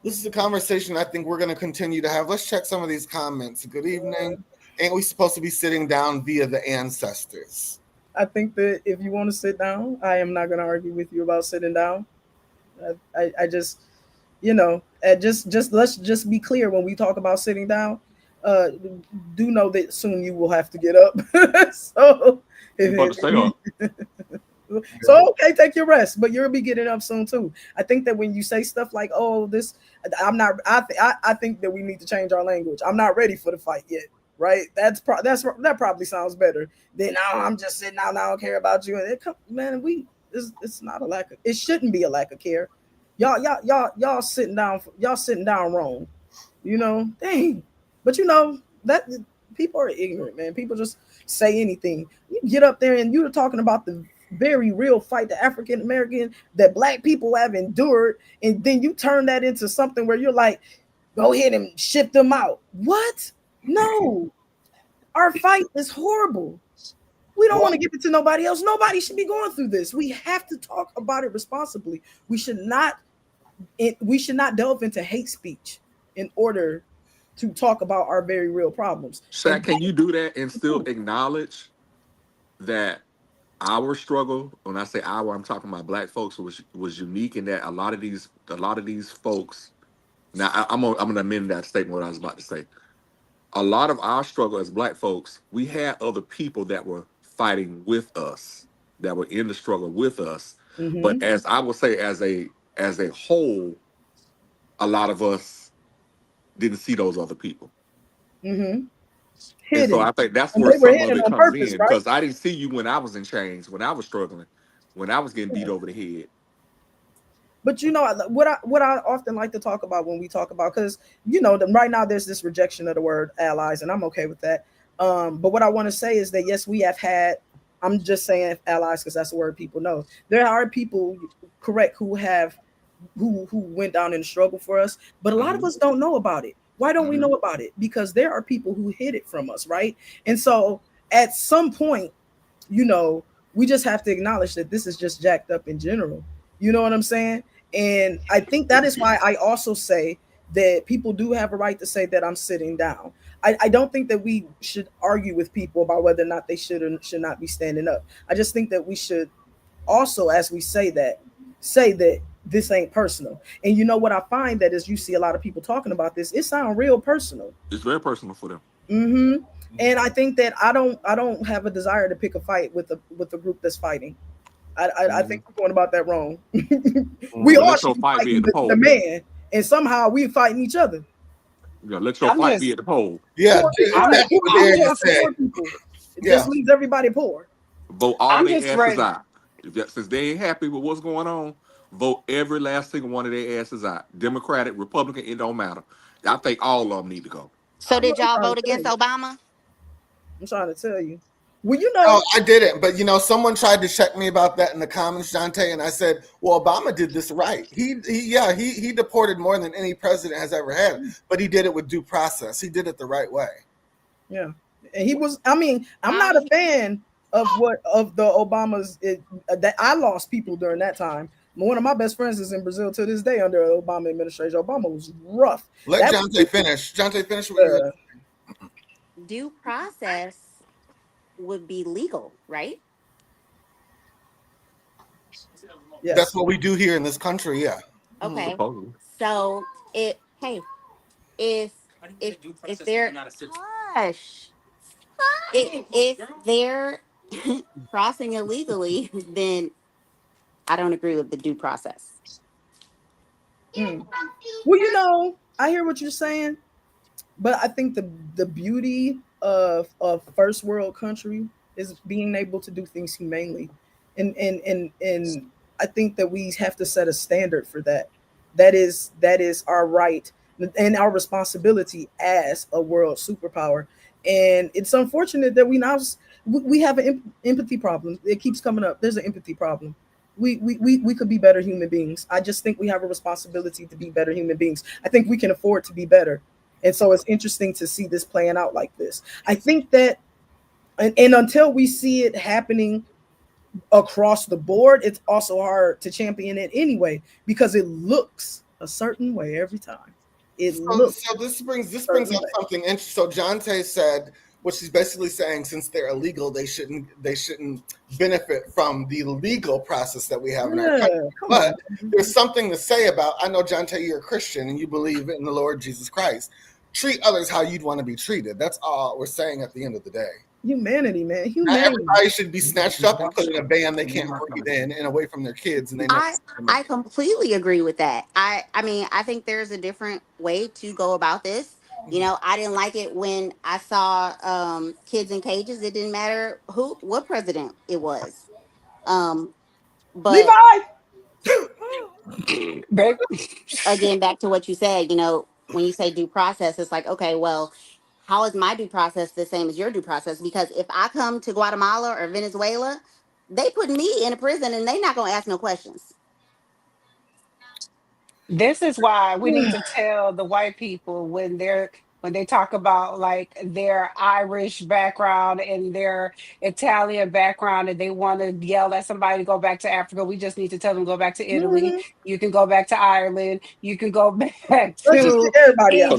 [SPEAKER 1] this is a conversation I think we're going to continue to have. Let's check some of these comments. Good evening. Ain't we supposed to be sitting down via the ancestors?
[SPEAKER 2] I think that if you want to sit down, I am not going to argue with you about sitting down. I just, let's just be clear when we talk about sitting down. Do know that soon you will have to get up. So, so okay, take your rest, but you'll be getting up soon too. I think that when you say stuff like, "Oh, this," I think that we need to change our language. I'm not ready for the fight yet. Right? That probably sounds better than I'm just sitting out and I don't care about you. And it's not a lack of, it shouldn't be a lack of care. Y'all sitting down wrong. Dang. But that people are ignorant, man. People just say anything. You get up there and you're talking about the very real fight the African American that Black people have endured, and then you turn that into something where you're like, go ahead and ship them out. What? No, our fight is horrible. We don't want to give it to nobody else. Nobody should be going through this. We have to talk about it responsibly. We should not delve into hate speech in order to talk about our very real problems.
[SPEAKER 14] Shaq, can you do that and still acknowledge that our struggle, when I say our, I'm talking about Black folks, was unique in that a lot of these folks. Now I'm gonna amend that statement. What I was about to say. A lot of our struggle as Black folks, we had other people that were fighting with us, that were in the struggle with us. Mm-hmm. But as I would say, as a whole, a lot of us didn't see those other people. Mm-hmm. And so I think that's where some of it comes in, because I didn't see you when I was in chains, when I was struggling, when I was getting beat over the head.
[SPEAKER 2] But what I often like to talk about when we talk about, because right now there's this rejection of the word allies, and I'm okay with that. But what I want to say is that yes, we have had. I'm just saying allies because that's the word people know. There are people, correct, who went down in the struggle for us, but a lot of us don't know about it. Why don't we know about it? Because there are people who hid it from us, right? And so at some point, we just have to acknowledge that this is just jacked up in general. You know what I'm saying? And I think that is why I also say that people do have a right to say that I'm sitting down. I don't think that we should argue with people about whether or not they should or should not be standing up. I just think that we should also, as we say that this ain't personal. And what I find that is you see a lot of people talking about this, it sounds real personal.
[SPEAKER 14] It's very personal for them.
[SPEAKER 2] Mm-hmm. And I think that I don't have a desire to pick a fight with the group that's fighting. I think we're going about that wrong. We all should fight the man, and somehow we fighting each other.
[SPEAKER 14] Yeah, let your fight be at the pole.
[SPEAKER 1] Yeah,
[SPEAKER 2] it just leaves everybody poor.
[SPEAKER 14] Vote all their asses out. Since they ain't happy with what's going on, vote every last single one of their asses out. Democratic, Republican, it don't matter. I think all of them need to go.
[SPEAKER 7] So did y'all vote against Obama?
[SPEAKER 2] I'm trying to tell you. Well,
[SPEAKER 1] no, I didn't. But someone tried to check me about that in the comments, Jante, and I said, "Well, Obama did this right. He deported more than any president has ever had, but he did it with due process. He did it the right way."
[SPEAKER 2] Yeah, and he was. I mean, I'm not a fan of the Obamas that I lost people during that time. One of my best friends is in Brazil to this day under the Obama administration. Obama was rough.
[SPEAKER 1] Let Jante finish. Jante, finish what you
[SPEAKER 7] due process would be legal, right?
[SPEAKER 1] Yes. That's what we do here in this country, yeah.
[SPEAKER 7] Okay. So if they're if they're crossing illegally, then I don't agree with the due process.
[SPEAKER 2] Well, I hear what you're saying, but I think the beauty of first world country is being able to do things humanely, and I think that we have to set a standard for that. That is our right and our responsibility as a world superpower. And it's unfortunate that we have an empathy problem. It keeps coming up. There's an empathy problem. We could be better human beings. I just think we have a responsibility to be better human beings. I think we can afford to be better. And so it's interesting to see this playing out like this. I think that And until we see it happening across the board, it's also hard to champion it anyway because it looks a certain way every time.
[SPEAKER 1] So this brings up something interesting. So Jonte said what she's basically saying, since they're illegal, they shouldn't benefit from the legal process that we have in our country. But there's something to say about, I know, Jonte, you're a Christian and you believe in the Lord Jesus Christ. Treat others how you'd want to be treated. That's all we're saying at the end of the day.
[SPEAKER 2] Humanity, man.
[SPEAKER 1] Not everybody should be snatched up and put in a band they can't breathe in and away from their kids. And
[SPEAKER 7] I completely agree with that. I mean, I think there's a different way to go about this. You know, I didn't like it when I saw kids in cages. It didn't matter what president it was. But again, back to what you said, you know, when you say due process, it's like, okay, well, how is my due process the same as your due process? Because if I come to Guatemala or Venezuela, they put me in a prison and they're not going to ask no questions.
[SPEAKER 3] This is why we need to tell the white people when they talk about like their Irish background and their Italian background and they want to yell at somebody to go back to Africa, we just need to tell them go back to Italy. You can go back to Ireland. You can go back to England.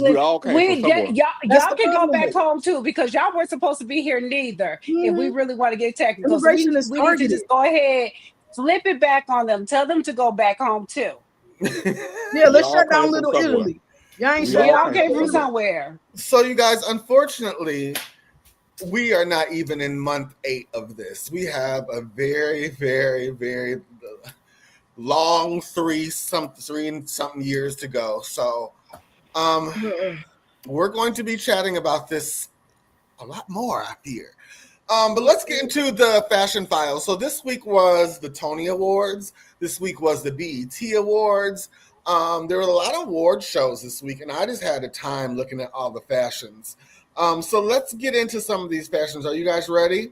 [SPEAKER 14] We all came from somewhere.
[SPEAKER 3] Y'all can go back home too because y'all weren't supposed to be here neither. If we really want to get technical, so we need to just go ahead, flip it back on them. Tell them to go back home too.
[SPEAKER 2] Yeah, let's shut down Little Italy.
[SPEAKER 3] Y'all came from somewhere.
[SPEAKER 1] So you guys, unfortunately, we are not even in month 8 of this. We have a very, very, very long 3 and something years to go. So we're going to be chatting about this a lot more, I fear. But let's get into the fashion files. So this week was the Tony Awards. This week was the BET Awards. There were a lot of award shows this week, and I just had a time looking at all the fashions. So let's get into some of these fashions. Are you guys ready?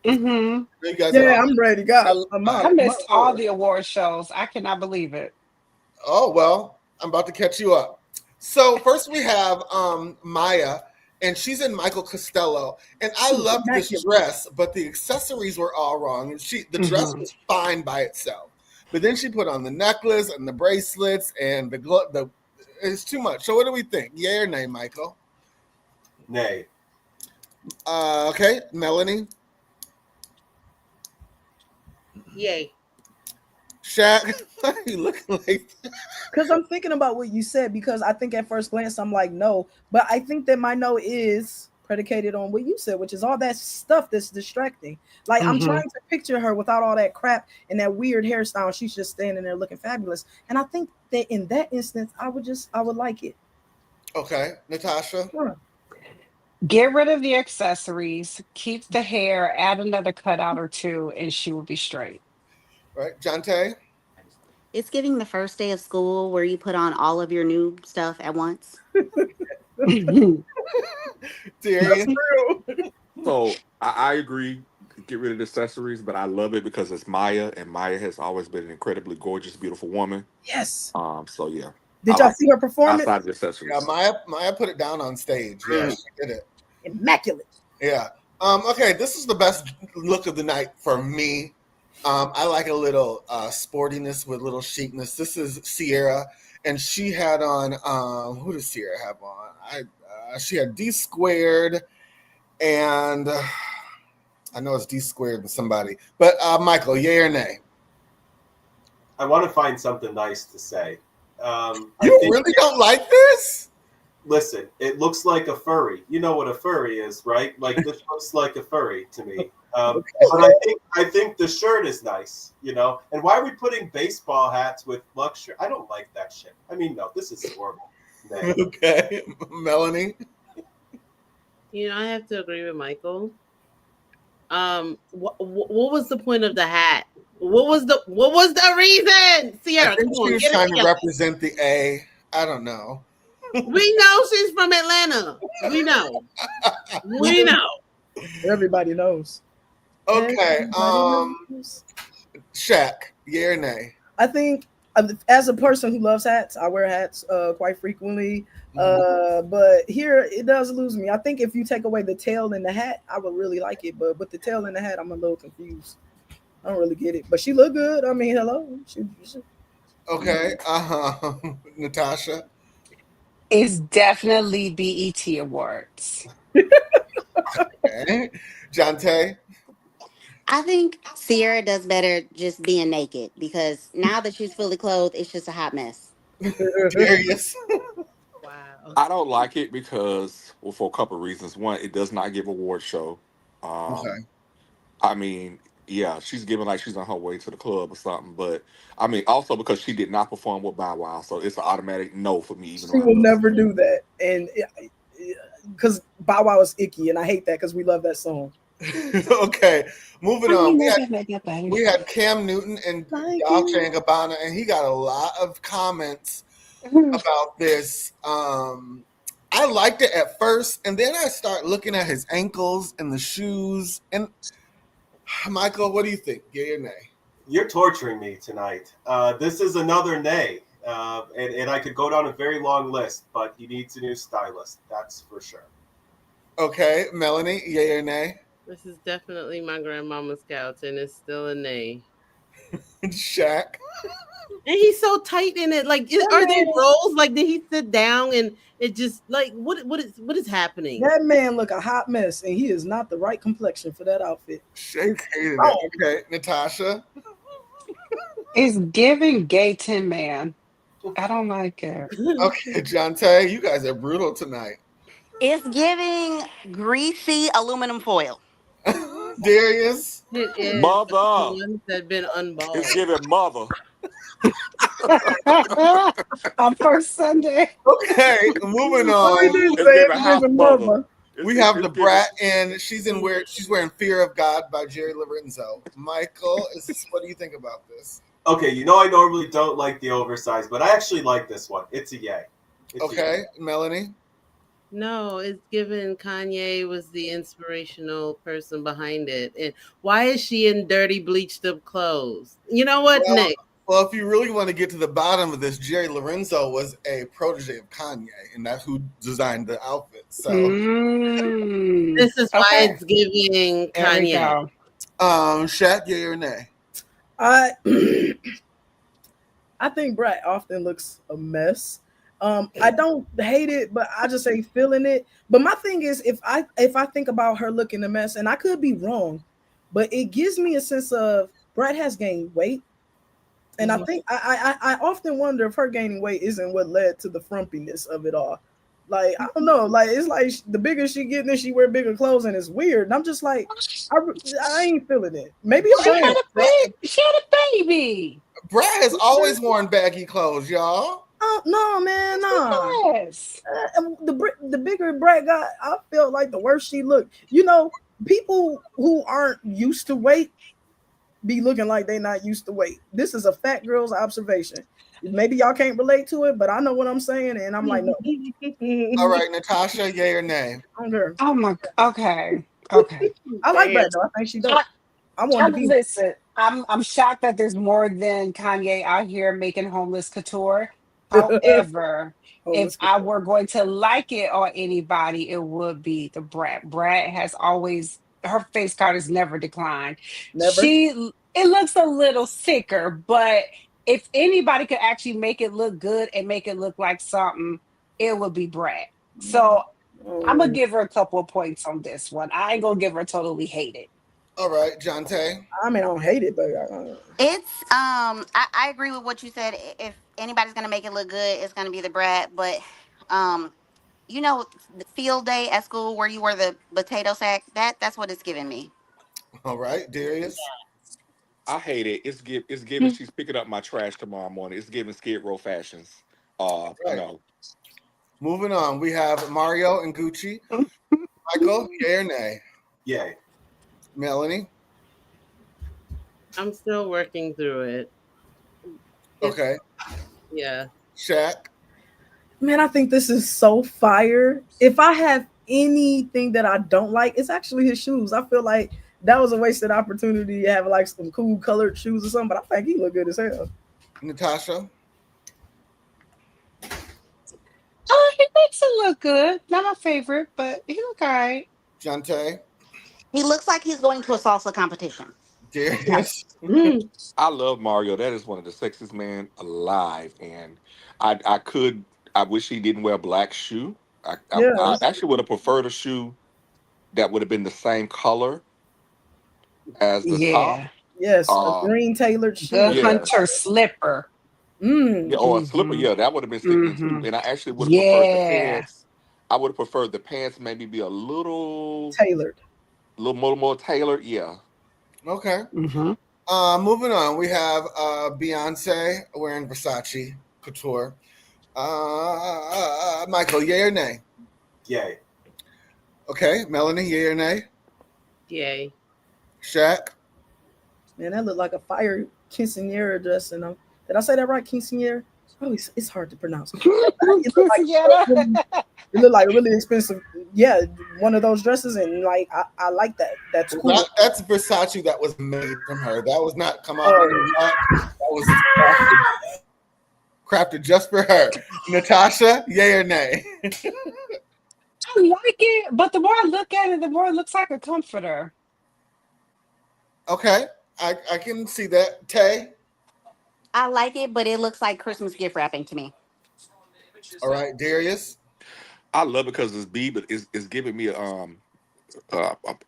[SPEAKER 3] Mm-hmm.
[SPEAKER 1] You guys
[SPEAKER 2] I'm ready.
[SPEAKER 3] I missed all the award shows. I cannot believe it.
[SPEAKER 1] Oh, well, I'm about to catch you up. So first we have Maya, and she's in Michael Costello. And I loved this dress, but the accessories were all wrong. And the dress was fine by itself. But then she put on the necklace and the bracelets and the it's too much. So what do we think? Yay or nay, Michael?
[SPEAKER 4] Nay.
[SPEAKER 1] Okay, Melanie?
[SPEAKER 5] Yay.
[SPEAKER 1] Shaq, why are you looking like that?
[SPEAKER 2] Because I'm thinking about what you said, because I think at first glance I'm like, no. But I think that my no is predicated on what you said, which is all that stuff that's distracting. Like I'm trying to picture her without all that crap and that weird hairstyle. She's just standing there looking fabulous. And I think that in that instance, I would like it.
[SPEAKER 1] Okay, Natasha?
[SPEAKER 2] Sure.
[SPEAKER 3] Get rid of the accessories, keep the hair, add another cutout or two, and she will be straight.
[SPEAKER 1] Right, Jonte?
[SPEAKER 7] It's giving the first day of school where you put on all of your new stuff at once.
[SPEAKER 14] So I agree. Get rid of the accessories, but I love it because it's Maya, and Maya has always been an incredibly gorgeous, beautiful woman.
[SPEAKER 2] Yes.
[SPEAKER 14] So yeah.
[SPEAKER 2] Did y'all see her performance?
[SPEAKER 14] Outside of the accessories.
[SPEAKER 1] Yeah, Maya put it down on stage. Yeah, she did it.
[SPEAKER 2] Immaculate.
[SPEAKER 1] Yeah. Okay, this is the best look of the night for me. I like a little sportiness with little chicness. This is Sierra, and she had on who does Sierra have on? She had D squared, and I know it's D squared and somebody. But Michael, yay or nay?
[SPEAKER 4] I want to find something nice to say.
[SPEAKER 1] You really don't like this?
[SPEAKER 4] Listen, it looks like a furry. You know what a furry is, right? Like this looks like a furry to me. But I think the shirt is nice, you know. And why are we putting baseball hats with luxury? I don't like that shit. I mean, no, this is horrible. Nay.
[SPEAKER 1] Okay, Melanie.
[SPEAKER 5] You know, I have to agree with Michael. What was the point of the hat? What was the reason? Sierra,
[SPEAKER 1] I think she was trying to represent the A. I don't know.
[SPEAKER 5] We know she's from Atlanta. We know. We know.
[SPEAKER 2] Everybody knows.
[SPEAKER 1] Okay. Shaq, yay or nay?
[SPEAKER 2] I think As a person who loves hats, I wear hats quite frequently. But here it does lose me. I think if you take away the tail in the hat, I would really like it. But with the tail in the hat, I'm a little confused. I don't really get it. But she look good. I mean, hello. She...
[SPEAKER 1] Okay. Natasha.
[SPEAKER 3] It's definitely BET Awards.
[SPEAKER 1] Okay. Jante.
[SPEAKER 7] I think Sierra does better just being naked because now that she's fully clothed, it's just a hot mess.
[SPEAKER 1] Darius.
[SPEAKER 5] Wow.
[SPEAKER 14] I don't like it because, well, for a couple of reasons. One, it does not give award show.
[SPEAKER 1] Okay.
[SPEAKER 14] I mean, yeah, she's giving like she's on her way to the club or something. But I mean, also because she did not perform with Bow Wow, so it's an automatic no for me. Even
[SPEAKER 2] She
[SPEAKER 14] though I
[SPEAKER 2] will
[SPEAKER 14] love
[SPEAKER 2] never
[SPEAKER 14] Sierra.
[SPEAKER 2] do that. And because Bow Wow is icky, and I hate that because we love that song.
[SPEAKER 1] Okay. Moving
[SPEAKER 3] I
[SPEAKER 1] on.
[SPEAKER 3] mean, that make it better.
[SPEAKER 1] We had Cam Newton and Dolce and Gabbana, and he got a lot of comments about this. I liked it at first, and then I start looking at his ankles and the shoes. And Michael, what do you think? Yay or nay?
[SPEAKER 4] You're torturing me tonight. This is another nay. And I could go down a very long list, but he needs a new stylist. That's for sure.
[SPEAKER 1] Okay, Melanie, yay or nay?
[SPEAKER 5] This is definitely my grandmama's couch, and it's still a nay.
[SPEAKER 1] Shaq.
[SPEAKER 5] And he's so tight in it. Like, are they rolls? Like, did he sit down and it just like what is happening?
[SPEAKER 2] That man look a hot mess, and he is not the right complexion for that outfit.
[SPEAKER 1] Shaq hated it. Okay, Natasha.
[SPEAKER 3] It's giving gay Tin Man. I don't like it.
[SPEAKER 1] Okay, Jante, you guys are brutal tonight.
[SPEAKER 7] It's giving greasy aluminum foil.
[SPEAKER 1] Darius.
[SPEAKER 5] It is
[SPEAKER 14] Mother.
[SPEAKER 5] the ones that have been unballed.
[SPEAKER 14] It's giving mother.
[SPEAKER 3] On first Sunday.
[SPEAKER 1] Okay, moving on. We have the Brat, and she's wearing "Fear of God" by Jerry Lorenzo. Michael, what do you think about this?
[SPEAKER 4] Okay, you know I normally don't like the oversized, but I actually like this one. It's a yay.
[SPEAKER 1] Okay, Melanie.
[SPEAKER 5] No, it's given Kanye was the inspirational person behind it. And why is she in dirty, bleached up clothes? You know what, Nick?
[SPEAKER 1] Well, if you really want to get to the bottom of this, Jerry Lorenzo was a protege of Kanye, and that's who designed the outfit. So
[SPEAKER 5] this is why it's giving Kanye.
[SPEAKER 1] Shaq, yay or nay?
[SPEAKER 2] I think Brat often looks a mess. I don't hate it, but I just ain't feeling it. But my thing is, if I think about her looking a mess, and I could be wrong, but it gives me a sense of Brat has gained weight. And I think I often wonder if her gaining weight isn't what led to the frumpiness of it all. Like, I don't know. Like, it's like the bigger she getting, then she wear bigger clothes, and it's weird. And I'm just like, I ain't feeling it. Maybe
[SPEAKER 3] she had a baby.
[SPEAKER 1] Brad has always worn baggy clothes, y'all.
[SPEAKER 2] Oh no, man, no.
[SPEAKER 3] Yes.
[SPEAKER 2] The bigger Brad got, I felt like the worse she looked. You know, people who aren't used to weight be looking like they not used to weight. This is a fat girl's observation. Maybe y'all can't relate to it, but I know what I'm saying, and I'm like, no.
[SPEAKER 1] All right, Natasha, yay or nay?
[SPEAKER 3] Oh my. Okay.
[SPEAKER 2] I like Brad though. I think she does. I want to be.
[SPEAKER 3] Listen, I'm shocked that there's more than Kanye out here making homeless couture. However, if I were going to like it on anybody, it would be the Brat. Brat has always, her face card has never declined.
[SPEAKER 2] Never.
[SPEAKER 3] It looks a little sicker, but if anybody could actually make it look good and make it look like something, it would be Brat. So I'm gonna give her a couple of points on this one. I ain't gonna give her totally hate it.
[SPEAKER 1] All right, Jante.
[SPEAKER 2] I mean, I don't hate it, but
[SPEAKER 7] it's I agree with what you said. If anybody's gonna make it look good, it's gonna be the Brat. But you know, the field day at school where you wear the potato sack, that's what it's giving me.
[SPEAKER 1] All right, Darius.
[SPEAKER 14] I hate it. It's giving. She's picking up my trash tomorrow morning. It's giving Skid Row fashions.
[SPEAKER 1] Right.
[SPEAKER 14] No.
[SPEAKER 1] Moving on, we have Mario and Gucci. Michael, yay or nay?
[SPEAKER 4] Yay.
[SPEAKER 1] Melanie.
[SPEAKER 5] I'm still working through it.
[SPEAKER 1] Okay.
[SPEAKER 5] Yeah.
[SPEAKER 1] Shaq.
[SPEAKER 2] Man, I think this is so fire. If I have anything that I don't like, it's actually his shoes. I feel like that was a wasted opportunity to have like some cool colored shoes or something, but I think he look good as hell.
[SPEAKER 1] Natasha?
[SPEAKER 3] Oh, he makes it look good. Not my favorite, but he look all right.
[SPEAKER 1] Jante?
[SPEAKER 7] He looks like he's going to a salsa competition.
[SPEAKER 1] Darius?
[SPEAKER 14] I love Mario. That is one of the sexiest men alive, and I wish he didn't wear a black shoe. I
[SPEAKER 2] Yes.
[SPEAKER 14] actually would have preferred a shoe that would have been the same color as the top.
[SPEAKER 3] Yeah.
[SPEAKER 2] Yes. A
[SPEAKER 14] Um,
[SPEAKER 2] green tailored
[SPEAKER 3] The
[SPEAKER 2] shoe.
[SPEAKER 14] yes,
[SPEAKER 3] hunter slipper.
[SPEAKER 14] yeah,
[SPEAKER 2] Mm.
[SPEAKER 14] or a slipper.
[SPEAKER 3] Mm-hmm.
[SPEAKER 14] Yeah, that would have been sickening too.
[SPEAKER 3] Mm-hmm.
[SPEAKER 14] And I actually would have preferred the
[SPEAKER 3] Yeah.
[SPEAKER 14] pants. I would have preferred the pants maybe be
[SPEAKER 2] Tailored.
[SPEAKER 14] little more tailored. Yeah.
[SPEAKER 1] Okay.
[SPEAKER 3] Mm-hmm.
[SPEAKER 1] Moving on, we have Beyonce wearing Versace couture. Michael, yay or nay?
[SPEAKER 4] Yay.
[SPEAKER 1] Okay, Melanie, yay or nay?
[SPEAKER 5] Yay.
[SPEAKER 1] Shaq?
[SPEAKER 2] Man, that looked like a fire quinceanera dress. And did I say that right? Quinceanera? Oh, it's hard to pronounce. It looked like a really expensive, yeah, one of those dresses, and like I like that. That's cool.
[SPEAKER 1] That's Versace that was made from her. That was not come out. That was crafted just for her. Natasha, yay or nay?
[SPEAKER 3] I like it, but the more I look at it, the more it looks like a comforter.
[SPEAKER 1] Okay, I can see that. Tay?
[SPEAKER 7] I like it, but it looks like Christmas gift wrapping to me.
[SPEAKER 1] All right, Darius?
[SPEAKER 14] I love it because it's B, but it's giving me a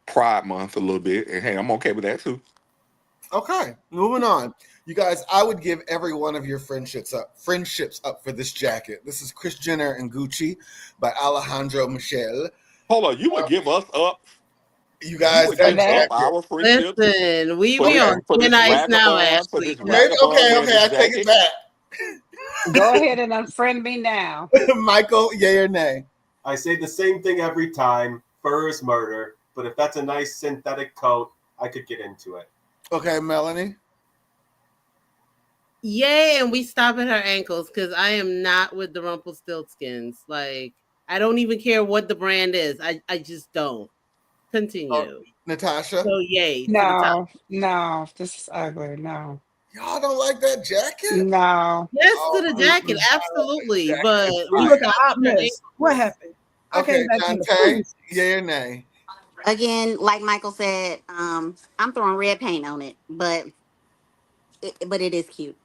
[SPEAKER 14] Pride Month a little bit, and hey, I'm okay with that too.
[SPEAKER 1] Okay, moving on. You guys, I would give every one of your friendships up for this jacket. This is Kris Jenner and Gucci by Alejandro Michel.
[SPEAKER 14] Hold on, you would give us up?
[SPEAKER 1] You guys,
[SPEAKER 14] you would give up our friendship?
[SPEAKER 5] Listen, we
[SPEAKER 14] for this,
[SPEAKER 5] on
[SPEAKER 14] for
[SPEAKER 5] thin
[SPEAKER 14] this
[SPEAKER 5] ice now,
[SPEAKER 14] vagabond, for
[SPEAKER 5] Ashley.
[SPEAKER 14] this vagabond
[SPEAKER 1] Okay,
[SPEAKER 14] wearing
[SPEAKER 1] I
[SPEAKER 14] this
[SPEAKER 1] take it
[SPEAKER 14] jacket?
[SPEAKER 1] back.
[SPEAKER 3] Go ahead and unfriend me now.
[SPEAKER 1] Michael, yay or nay?
[SPEAKER 4] I say the same thing every time. Fur is murder. But if that's a nice synthetic coat, I could get into it.
[SPEAKER 1] Okay, Melanie?
[SPEAKER 5] Yay, and we stop at her ankles because I am not with the Rumpelstiltskins. Like, I don't even care what the brand is. I just don't. Continue.
[SPEAKER 1] Natasha?
[SPEAKER 5] So yay. to the top.
[SPEAKER 3] No, this is ugly. No.
[SPEAKER 1] Y'all don't like that jacket?
[SPEAKER 3] No.
[SPEAKER 5] Yes
[SPEAKER 1] Oh,
[SPEAKER 5] to the jacket, absolutely.
[SPEAKER 1] jacket.
[SPEAKER 5] But
[SPEAKER 2] You look a hot mess. What happened? I
[SPEAKER 1] Okay,
[SPEAKER 2] came back from the
[SPEAKER 1] Jante,
[SPEAKER 2] freeze.
[SPEAKER 1] yay or nay?
[SPEAKER 7] Again, like Michael said, I'm throwing red paint on it, but it is cute.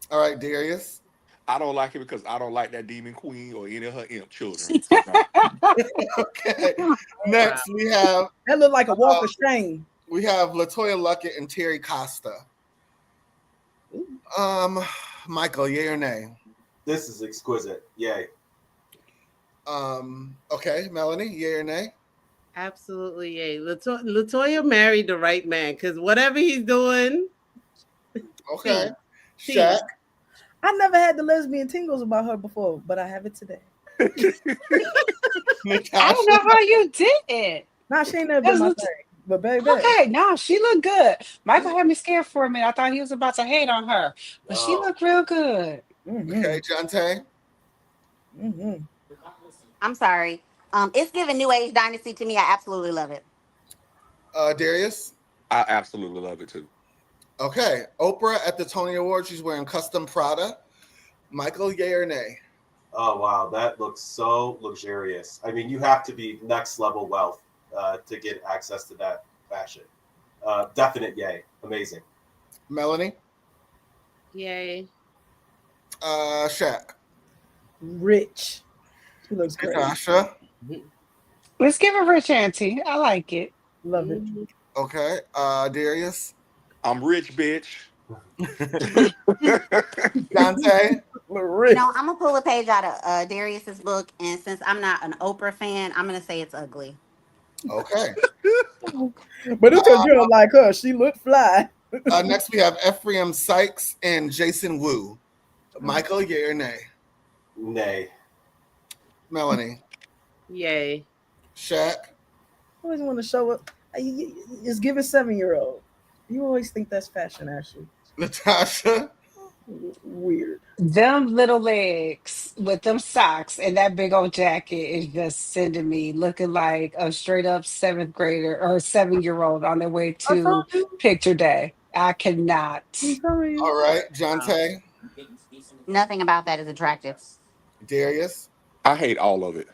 [SPEAKER 1] All right, Darius?
[SPEAKER 14] I don't like it because I don't like that demon queen or any of her imp children. So no.
[SPEAKER 1] Okay. Next, we have
[SPEAKER 2] That looked like a walk of shame.
[SPEAKER 1] we have Latoya Luckett and Terry Costa. Michael, yay or nay?
[SPEAKER 4] This is exquisite. Yay.
[SPEAKER 1] Okay, Melanie, yay or nay?
[SPEAKER 5] Absolutely yay. Latoya married the right man because whatever he's doing.
[SPEAKER 1] Okay.
[SPEAKER 5] She-
[SPEAKER 1] Shaq?
[SPEAKER 2] I never had the lesbian tingles about her before, but I have it today.
[SPEAKER 1] Natasha?
[SPEAKER 3] I don't know how you did it.
[SPEAKER 2] Nah, she ain't never been my thing. But baby,
[SPEAKER 3] Okay, no, she looked good. Michael had me scared for a minute. I thought he was about to hate on her, but she looked real good.
[SPEAKER 1] Okay, Jante?
[SPEAKER 7] I'm sorry. It's giving New Age Dynasty to me. I absolutely love it.
[SPEAKER 1] Darius?
[SPEAKER 14] I absolutely love it too.
[SPEAKER 1] Okay. Oprah at the Tony Awards, she's wearing custom Prada. Michael, yay or nay?
[SPEAKER 4] Oh, wow. That looks so luxurious. I mean, you have to be next level wealth to get access to that fashion. Definite yay. Amazing.
[SPEAKER 1] Melanie?
[SPEAKER 5] Yay.
[SPEAKER 1] Shaq?
[SPEAKER 2] Rich. She looks great.
[SPEAKER 1] Natasha?
[SPEAKER 3] Let's give her Rich Auntie. I like it.
[SPEAKER 2] Love it.
[SPEAKER 1] Okay. Darius?
[SPEAKER 14] I'm rich, bitch.
[SPEAKER 1] Dante?
[SPEAKER 2] Rich.
[SPEAKER 7] No, I'm gonna pull a page out of Darius's book, and since I'm not an Oprah fan, I'm gonna say it's ugly.
[SPEAKER 1] Okay.
[SPEAKER 2] But it's a girl like her. She looked fly.
[SPEAKER 1] Next, we have Ephraim Sykes and Jason Wu. Michael, yay or nay?
[SPEAKER 4] Nay.
[SPEAKER 1] Melanie?
[SPEAKER 5] Yay.
[SPEAKER 1] Shaq?
[SPEAKER 2] I always want to show up. It's giving 7-year-old. You always think that's fashion, Ashley.
[SPEAKER 1] Natasha?
[SPEAKER 2] Weird.
[SPEAKER 3] Them little legs with them socks and that big old jacket is just sending me looking like a straight up 7th grader or 7-year-old on their way to picture day. I cannot.
[SPEAKER 1] All right, Jante?
[SPEAKER 7] Nothing about that is attractive.
[SPEAKER 1] Darius?
[SPEAKER 14] I hate all of it.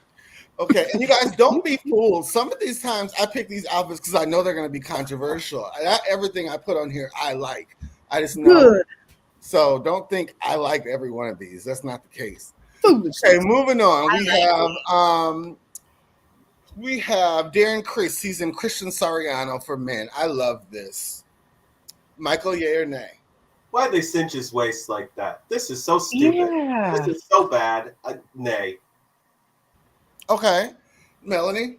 [SPEAKER 1] Okay, and you guys don't be fooled. Some of these times I pick these outfits because I know they're going to be controversial. Not everything I put on here I like. I just know.
[SPEAKER 2] Good.
[SPEAKER 1] So don't think I like every one of these. That's not the case.
[SPEAKER 2] Foolish.
[SPEAKER 1] Okay, moving on. We have Darren Criss. He's in Christian Soriano for men. I love this. Michael, yay or nay?
[SPEAKER 4] Why'd they cinch his waist like that? This is so stupid.
[SPEAKER 3] Yeah.
[SPEAKER 4] This is so bad. Nay.
[SPEAKER 1] Okay. Melanie?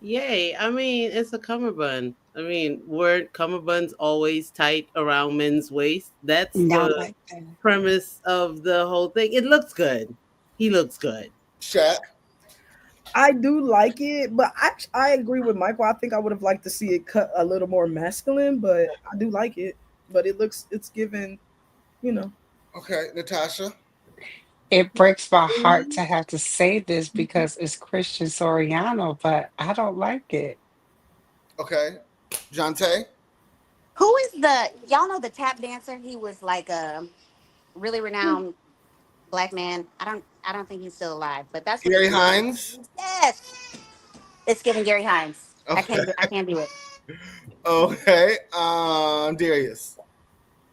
[SPEAKER 5] Yay. I mean, it's a cummerbund. I mean, weren't cummerbuns always tight around men's waist? That's
[SPEAKER 3] Not
[SPEAKER 5] the
[SPEAKER 3] like that.
[SPEAKER 5] premise of the whole thing. It looks good. He looks good.
[SPEAKER 1] Shaq?
[SPEAKER 2] I do like it, but I agree with Michael. I think I would have liked to see it cut a little more masculine, but I do like it. But it's given, you know.
[SPEAKER 1] Okay, Natasha?
[SPEAKER 3] It breaks my heart to have to say this because it's Christian Soriano, but I don't like it.
[SPEAKER 1] Okay. Jonte?
[SPEAKER 7] Who is y'all know the tap dancer? He was like a really renowned black man. I don't think he's still alive, but that's what
[SPEAKER 1] Gary Hines?
[SPEAKER 7] Yes. It's giving Gary Hines.
[SPEAKER 1] Okay.
[SPEAKER 7] I can't do it.
[SPEAKER 1] Okay. Darius?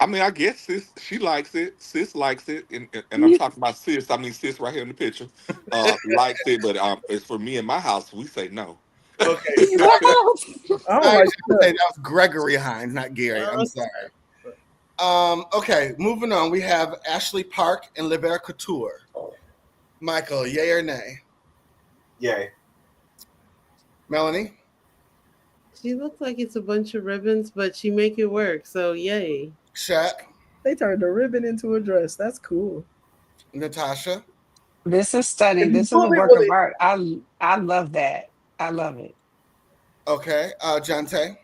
[SPEAKER 14] I mean, I guess she likes it. Sis likes it, and I'm talking about sis. I mean, sis right here in the picture likes it, but it's for me in my house. We say no.
[SPEAKER 1] Okay.
[SPEAKER 2] I don't like
[SPEAKER 1] that was Gregory Hines, not Gary. I'm sorry. Okay, moving on. We have Ashley Park and Lever Couture. Michael, yay or nay?
[SPEAKER 4] Yay.
[SPEAKER 1] Melanie?
[SPEAKER 5] She looks like it's a bunch of ribbons, but she make it work. So yay.
[SPEAKER 1] Shaq?
[SPEAKER 2] They turned a ribbon into a dress. That's cool.
[SPEAKER 1] Natasha?
[SPEAKER 3] This is stunning. This is a work of art. I love that. I love it.
[SPEAKER 1] Okay. Jonte?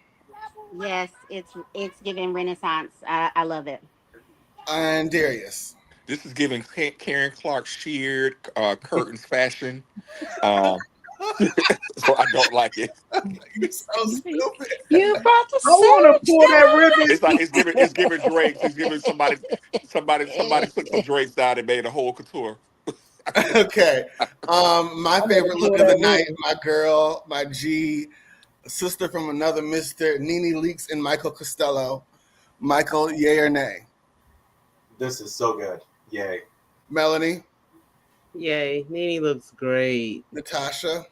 [SPEAKER 7] Yes, it's giving Renaissance. I love it.
[SPEAKER 1] And Darius?
[SPEAKER 14] This is giving Karen Clark sheared curtains fashion. So I don't like it.
[SPEAKER 1] You're so stupid.
[SPEAKER 3] You about to
[SPEAKER 2] I want to pull that ribbon.
[SPEAKER 14] It's like it's giving drapes. It's giving somebody took some drapes out and made a whole couture.
[SPEAKER 1] Okay. My favorite look of the night, my girl, my G, sister from another mister, Nene Leakes and Michael Costello. Michael, yay or nay?
[SPEAKER 4] This is so good. Yay.
[SPEAKER 1] Melanie?
[SPEAKER 5] Yay. Nene looks great.
[SPEAKER 1] Natasha?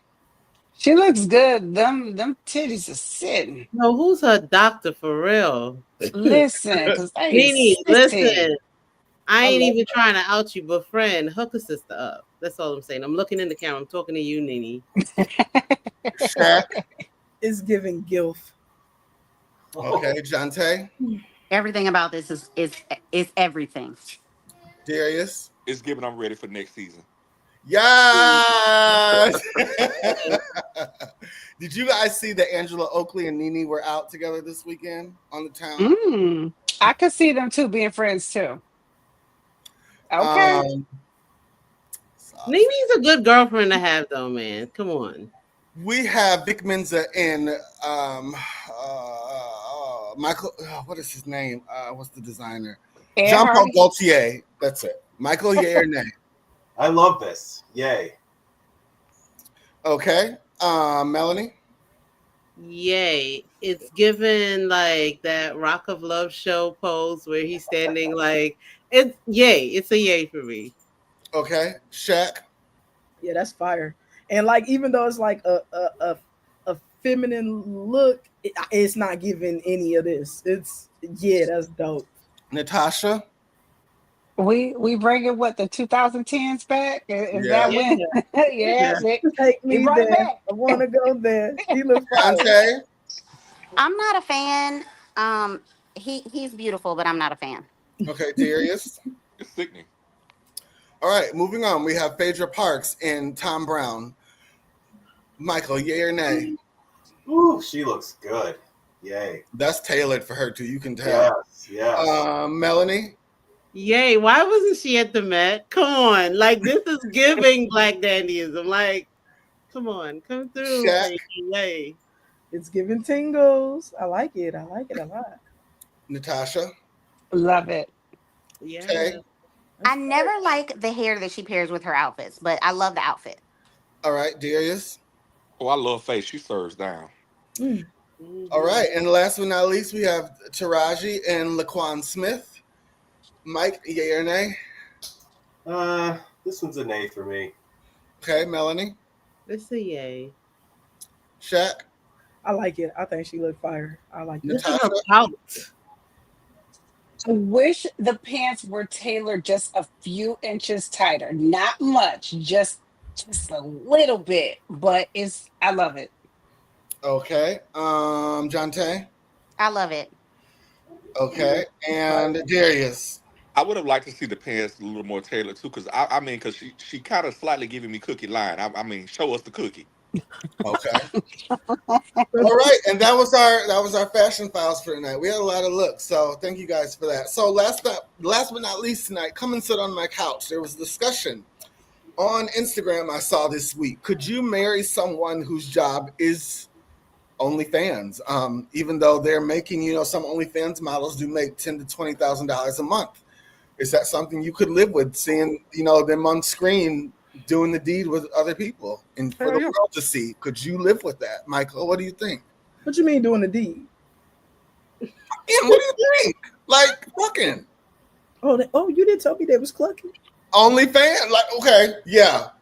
[SPEAKER 3] She looks good. Them titties are sitting.
[SPEAKER 5] No, who's her doctor for real?
[SPEAKER 3] Listen, because
[SPEAKER 5] Nene, listen. I ain't even trying to out you, but friend, hook a sister up. That's all I'm saying. I'm looking in the camera. I'm talking to you, Nene.
[SPEAKER 2] It's giving gilf.
[SPEAKER 1] Okay, Jonte?
[SPEAKER 7] Everything about this is everything.
[SPEAKER 1] Darius?
[SPEAKER 14] It's giving I'm ready for next season.
[SPEAKER 1] Yes! Did you guys see that Angela Oakley and Nene were out together this weekend on the town?
[SPEAKER 3] I could see them two being friends too. Okay.
[SPEAKER 5] Nene's a good girlfriend to have, though, man. Come on.
[SPEAKER 1] We have Vic Menza and Michael. What is his name? What's the designer? Jean-Paul Gaultier. That's it. Michael, yay or nay?
[SPEAKER 4] I love this. Yay.
[SPEAKER 1] Okay. Melanie?
[SPEAKER 5] Yay. It's given like that Rock of Love show pose where he's standing like it's yay. It's a yay for me.
[SPEAKER 1] Okay. Shaq?
[SPEAKER 2] Yeah, that's fire. And like even though it's like a feminine look, it's not giving any of this. That's dope.
[SPEAKER 1] Natasha?
[SPEAKER 3] We bringing what the 2010s back? Is that when?
[SPEAKER 2] Take me there. Back. I want to go there. He looks
[SPEAKER 1] fire.
[SPEAKER 7] I'm not a fan. He's beautiful, but I'm not a fan.
[SPEAKER 1] Okay, Darius.
[SPEAKER 14] It's sickening.
[SPEAKER 1] All right, moving on. We have Phaedra Parks and Tom Brown. Michael, yay or nay?
[SPEAKER 4] Ooh, she looks good. Yay.
[SPEAKER 1] That's tailored for her too. You can tell.
[SPEAKER 4] Yes.
[SPEAKER 1] Melanie?
[SPEAKER 5] Yay. Why wasn't she at the Met? Come on. Like, this is giving Black dandyism. Like, come on. Come through. Yay.
[SPEAKER 2] It's giving tingles. I like it. I like it a lot.
[SPEAKER 1] Natasha?
[SPEAKER 3] Love it.
[SPEAKER 5] Yeah.
[SPEAKER 1] Okay.
[SPEAKER 7] I never like the hair that she pairs with her outfits, but I love the outfit.
[SPEAKER 1] All right, Darius.
[SPEAKER 14] Oh, I love Faye. She serves down.
[SPEAKER 1] All right, and last but not least, we have Taraji and Laquan Smith. Mike, yay or nay?
[SPEAKER 4] This one's a nay for me.
[SPEAKER 1] Okay, Melanie.
[SPEAKER 5] It's a yay.
[SPEAKER 1] Shaq.
[SPEAKER 2] I like it. I think she looked fire. I like it.
[SPEAKER 1] Natasha.
[SPEAKER 3] I wish the pants were tailored just a few inches tighter, not much, just a little bit, but I love it.
[SPEAKER 1] Okay, John Tay.
[SPEAKER 7] I love it.
[SPEAKER 1] Okay, and Darius.
[SPEAKER 14] I would have liked to see the pants a little more tailored too, because because she kind of slightly giving me cookie line. I mean, show us the cookie.
[SPEAKER 1] Okay. All right, and that was our fashion files for tonight. We had a lot of looks, so thank you guys for that. So last but not least tonight, come and sit on my couch. There was a discussion on Instagram I saw this week. Could you marry someone whose job is OnlyFans? Even though they're making, some OnlyFans models do make $10,000 to $20,000 a month. Is that something you could live with, seeing, them on screen doing the deed with other people and for the world to see? Could you live with that? Michael, what do you think?
[SPEAKER 2] What you mean doing the deed?
[SPEAKER 1] Yeah, what do you think? Like fucking.
[SPEAKER 2] Oh, you didn't tell me they was clucking.
[SPEAKER 1] OnlyFans,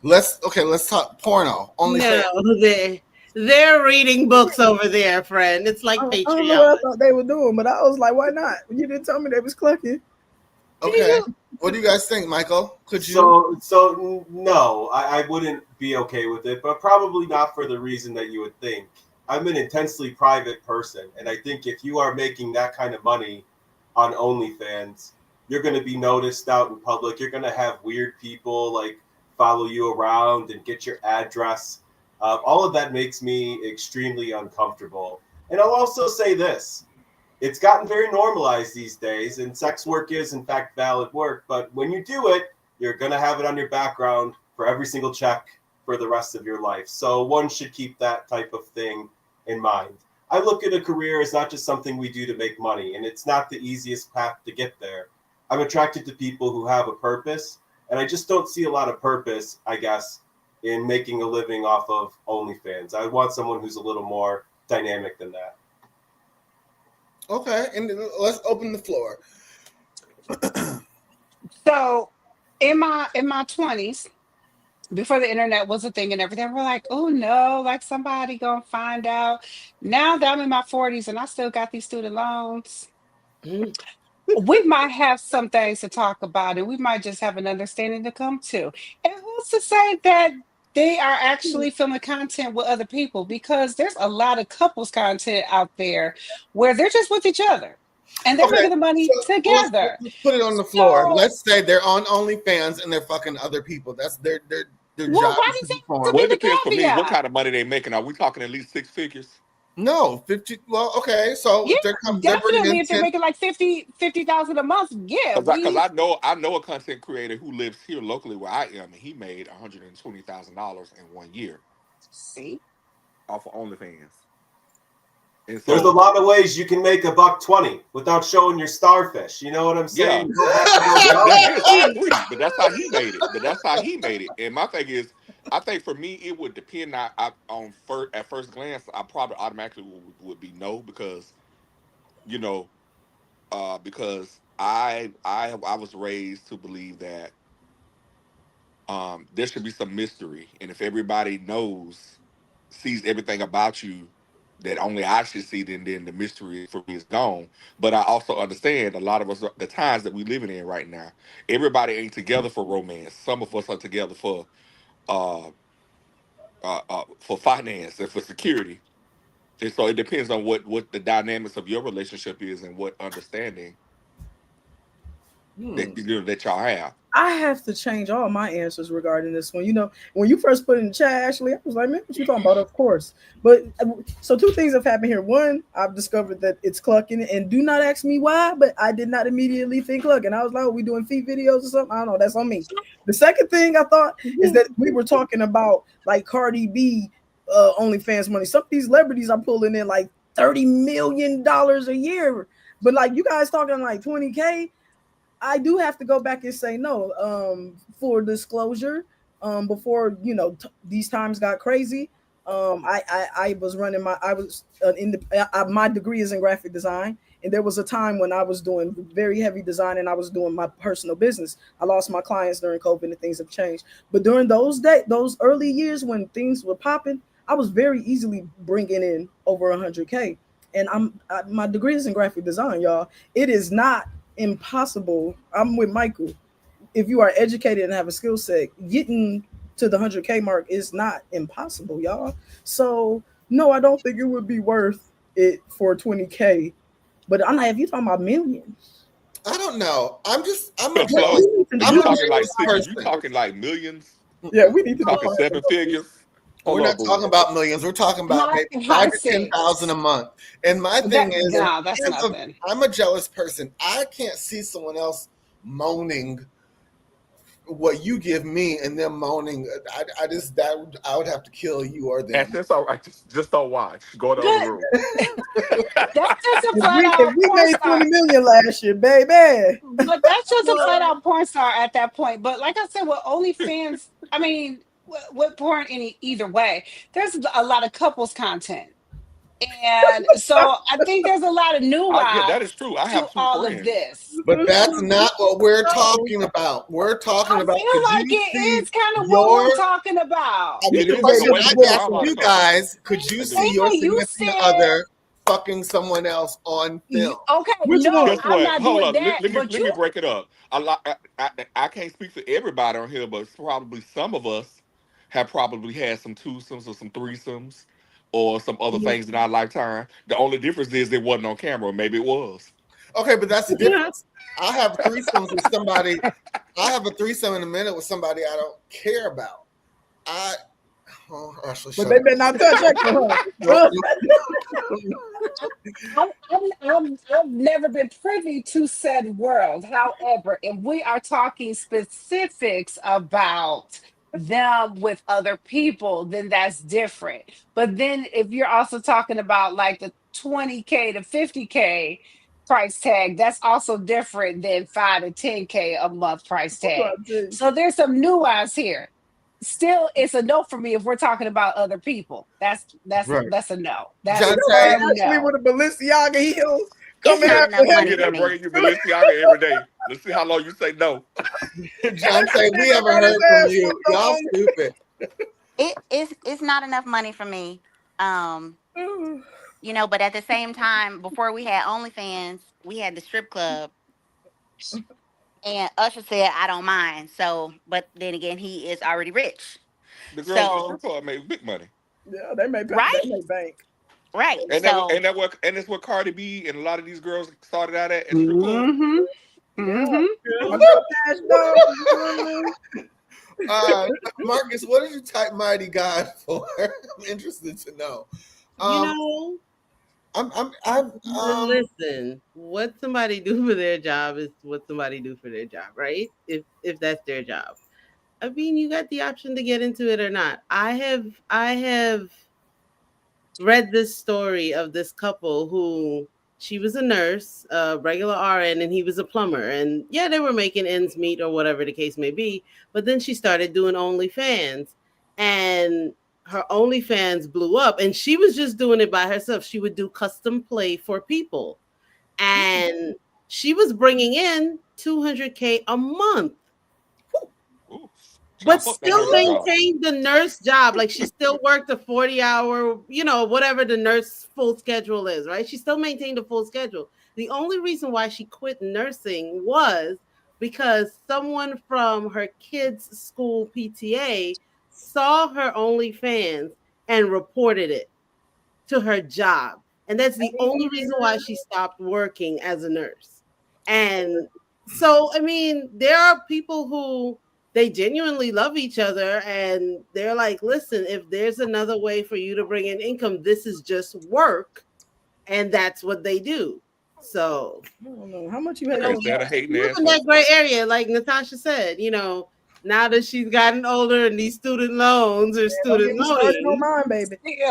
[SPEAKER 1] let's talk porno. OnlyFans.
[SPEAKER 5] No, they're reading books over there, friend. It's like Patreon.
[SPEAKER 2] I don't know what I thought they were doing, but I was like, why not? You didn't tell me they was clucking.
[SPEAKER 1] Okay. What do you guys think, Michael? Could you?
[SPEAKER 4] So no, I wouldn't be okay with it, but probably not for the reason that you would think. I'm an intensely private person, and I think if you are making that kind of money on OnlyFans, you're going to be noticed out in public. You're going to have weird people like follow you around and get your address. All of that makes me extremely uncomfortable. And I'll also say this. It's gotten very normalized these days, and sex work is, in fact, valid work. But when you do it, you're going to have it on your background for every single check for the rest of your life. So one should keep that type of thing in mind. I look at a career as not just something we do to make money, and it's not the easiest path to get there. I'm attracted to people who have a purpose, and I just don't see a lot of purpose, I guess, in making a living off of OnlyFans. I want someone who's a little more dynamic than that.
[SPEAKER 1] Okay, and let's open the floor.
[SPEAKER 3] So, in my 20s, before the internet was a thing and everything, we're like, oh no, like somebody gonna find out. Now that I'm in my 40s and I still got these student loans, we might have some things to talk about, and we might just have an understanding to come to. And who's to say that they are actually filming content with other people? Because there's a lot of couples content out there where they're just with each other and they're making the money together.
[SPEAKER 1] Let's put it on the floor. Let's say they're on OnlyFans and they're fucking other people. That's their job.
[SPEAKER 3] Why does it
[SPEAKER 14] well, it depends for me. What kind of money they making? Are we talking at least six figures?
[SPEAKER 1] No, 50. Well, okay, so
[SPEAKER 3] yeah, definitely if they're making like 50,000 a month, yeah.
[SPEAKER 14] Because I know a content creator who lives here locally where I am, and he made $120,000 in 1 year.
[SPEAKER 3] See,
[SPEAKER 14] off of OnlyFans. And
[SPEAKER 4] so, there's a lot of ways you can make $120 without showing your starfish. You know what I'm saying?
[SPEAKER 14] Yeah. I agree, but that's how he made it. And my thing is, I think for me, it would depend at first glance. I probably automatically would be no, because, because I was raised to believe that there should be some mystery, and if everybody sees everything about you that only I should see, then the mystery for me is gone. But I also understand a lot of us, the times that we living in right now, everybody ain't together for romance. Some of us are together for finance and for security. And so it depends on what the dynamics of your relationship is and what understanding that y'all have.
[SPEAKER 2] I have to change all my answers regarding this one. When you first put in the chat, Ashleigh, I was like, man, what you talking about? Of course. But so two things have happened here. One, I've discovered that it's clucking, and do not ask me why, but I did not immediately think clucking. I was like, we doing feet videos or something? I don't know. That's on me. The second thing I thought is that we were talking about like Cardi B OnlyFans money. Some of these celebrities are pulling in like $30 million a year. But like you guys talking like 20K. I do have to go back and say no. For disclosure, before these times got crazy, I was running I was in the my degree is in graphic design, and there was a time when I was doing very heavy design and I was doing my personal business. I lost my clients during COVID and things have changed. But during those early years when things were popping, I was very easily bringing in over 100K. And my degree is in graphic design, y'all. It is not impossible. I'm with Michael. If you are educated and have a skill set, getting to the 100K mark is not impossible, y'all. So no, I don't think it would be worth it for 20K. But I'm like, if you talking about millions,
[SPEAKER 1] I don't know. I'm
[SPEAKER 14] But Flo, you talking like figures? You talking like millions?
[SPEAKER 2] Yeah, we need to
[SPEAKER 14] talking seven figures.
[SPEAKER 1] We're not talking about millions. We're talking about maybe 5 to 10,000 a month. And my thing is,
[SPEAKER 3] no, that's nothing.
[SPEAKER 1] I'm a jealous person. I can't see someone else moaning what you give me and them moaning. I would have to kill you or them.
[SPEAKER 14] And that's all right. Just don't watch. Go to the other room.
[SPEAKER 3] That's just a flat out
[SPEAKER 2] if we made 20 million last year, baby.
[SPEAKER 3] But that's just a flat out porn star at that point. But like I said, with OnlyFans, I mean, with porn either way, there's a lot of couples content. And so I think there's a lot of nuance
[SPEAKER 14] that is true. I have
[SPEAKER 3] to all
[SPEAKER 14] friends.
[SPEAKER 3] of this.
[SPEAKER 1] But that's not what we're talking about. We're talking about.
[SPEAKER 3] I feel like it is kind of what we're talking about.
[SPEAKER 1] I mean, the question I asked you guys: could you see your significant other fucking someone else on film?
[SPEAKER 3] Okay,
[SPEAKER 14] Guess what? Hold up. Let me break it up. I can't speak for everybody on here, but probably some of us have probably had some twosomes or some threesomes or some other things in our lifetime. The only difference is it wasn't on camera. Maybe it was.
[SPEAKER 1] Okay, but that's the difference. I have threesomes with somebody. I have a threesome in a minute with somebody I don't care about. Ashleigh,
[SPEAKER 2] but they better not touch
[SPEAKER 3] I've never been privy to said world. However, if we are talking specifics about them with other people, then that's different. But then if you're also talking about like the 20K to 50K price tag, that's also different than 5 to 10K a month price tag. So there's some nuance here. Still, it's a no for me if we're talking about other people. That's
[SPEAKER 1] right.
[SPEAKER 3] That's a no. That's
[SPEAKER 2] actually with a Balenciaga heels. Coming out
[SPEAKER 14] Get that bringing you Balenciaga every day. Let's see how long you say no.
[SPEAKER 1] John say we haven't heard from you. Y'all stupid.
[SPEAKER 7] It's not enough money for me. But at the same time, before we had OnlyFans, we had the strip club. And Usher said, I don't mind. So, but then again, he is already rich.
[SPEAKER 14] The girls in the strip club made big money.
[SPEAKER 2] Yeah, they made bank.
[SPEAKER 7] Right?
[SPEAKER 2] They made bank.
[SPEAKER 7] Right.
[SPEAKER 14] And that's what Cardi B and a lot of these girls started out at strip club.
[SPEAKER 1] Marcus, what did you type Mighty God for? I'm interested to know.
[SPEAKER 5] Listen, what somebody do for their job is what somebody do for their job, right? If that's their job. I mean, you got the option to get into it or not. I have read this story of this couple who she was a nurse, a regular RN, and he was a plumber. And yeah, they were making ends meet or whatever the case may be. But then she started doing OnlyFans, and her OnlyFans blew up, and she was just doing it by herself. She would do custom play for people, and she was bringing in 200K a month. But still maintained the nurse job. Like she still worked a 40-hour, whatever the nurse full schedule is, right? She still maintained a full schedule. The only reason why she quit nursing was because someone from her kids' school PTA saw her OnlyFans and reported it to her job. And that's the only reason why she stopped working as a nurse. And so, I mean, there are people who they genuinely love each other and they're like, listen, if there's another way for you to bring in income, this is just work. And that's what they do. So
[SPEAKER 2] I don't know how much you had
[SPEAKER 14] in
[SPEAKER 5] that gray area, like Natasha said, now that she's gotten older and these student loans or student loans.
[SPEAKER 2] No mind, baby.
[SPEAKER 3] Okay.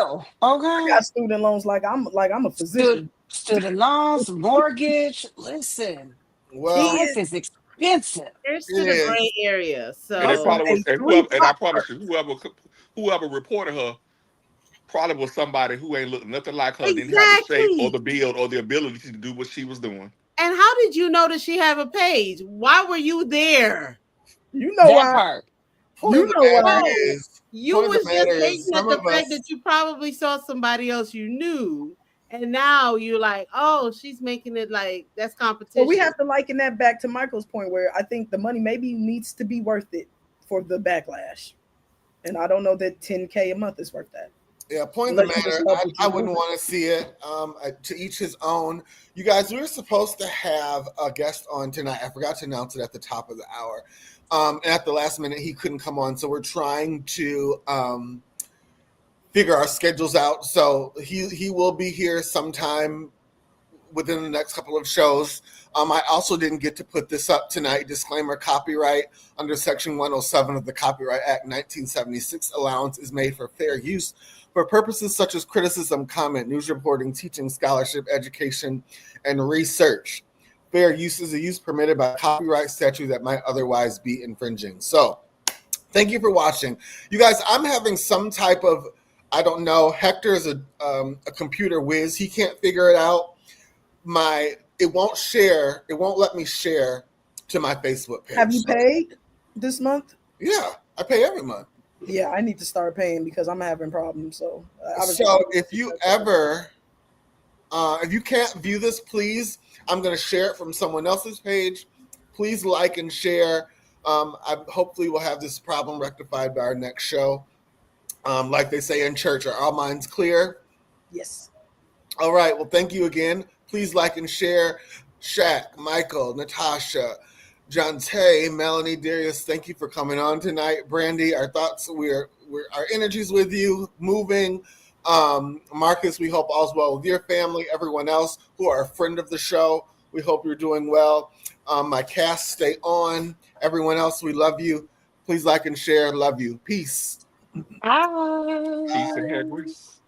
[SPEAKER 2] I got student loans like I'm a physician.
[SPEAKER 3] Student loans, mortgage. Listen.
[SPEAKER 1] Well,
[SPEAKER 3] Life is expensive.
[SPEAKER 5] They're still a gray area.
[SPEAKER 14] And it
[SPEAKER 5] So
[SPEAKER 14] probably was, and I promise you, whoever reported her probably was somebody who ain't looked nothing like her, didn't have the shape or the build or the ability to do what she was doing.
[SPEAKER 5] And how did you know that she have a page? Why were you there?
[SPEAKER 2] You know
[SPEAKER 3] that
[SPEAKER 2] why?
[SPEAKER 3] part.
[SPEAKER 2] You know why?
[SPEAKER 5] You was just hating at the fact that you probably saw somebody else you knew, and now you're like, oh, she's making it like that's competition.
[SPEAKER 2] Well, we have to liken that back to Michael's point, where I think the money maybe needs to be worth it for the backlash, and I don't know that $10K a month is worth that.
[SPEAKER 1] Yeah, point of the matter, I wouldn't want to see it. To each his own. You guys, we were supposed to have a guest on tonight. I forgot to announce it at the top of the hour. And at the last minute, he couldn't come on. So we're trying to figure our schedules out. So he will be here sometime within the next couple of shows. I also didn't get to put this up tonight. Disclaimer, copyright under Section 107 of the Copyright Act 1976. Allowance is made for fair use for purposes such as criticism, comment, news reporting, teaching, scholarship, education, and research. Fair use is a use permitted by copyright statute that might otherwise be infringing. So, thank you for watching. You guys, I'm having some type of, I don't know, Hector is a computer whiz. He can't figure it out. It won't let me share to my Facebook page.
[SPEAKER 2] Have you paid this month?
[SPEAKER 1] Yeah, I pay every month.
[SPEAKER 2] Yeah, I need to start paying because I'm having problems. So
[SPEAKER 1] if you ever, if you can't view this, please, I'm going to share it from someone else's page. Please like and share. I hopefully will have this problem rectified by our next show. Like they say in church, are all minds clear?
[SPEAKER 2] Yes.
[SPEAKER 1] All right. Well, thank you again. Please like and share. Shaq, Michael, Natasha, Jonte, Melanie, Darius, thank you for coming on tonight. Brandy, our thoughts, our energies with you, moving. Marcus, we hope all's well with your family. Everyone else who are a friend of the show, we hope you're doing well. My cast, stay on. Everyone else, we love you. Please like and share. Love you. Peace.
[SPEAKER 3] Bye.
[SPEAKER 14] Peace and hair grease.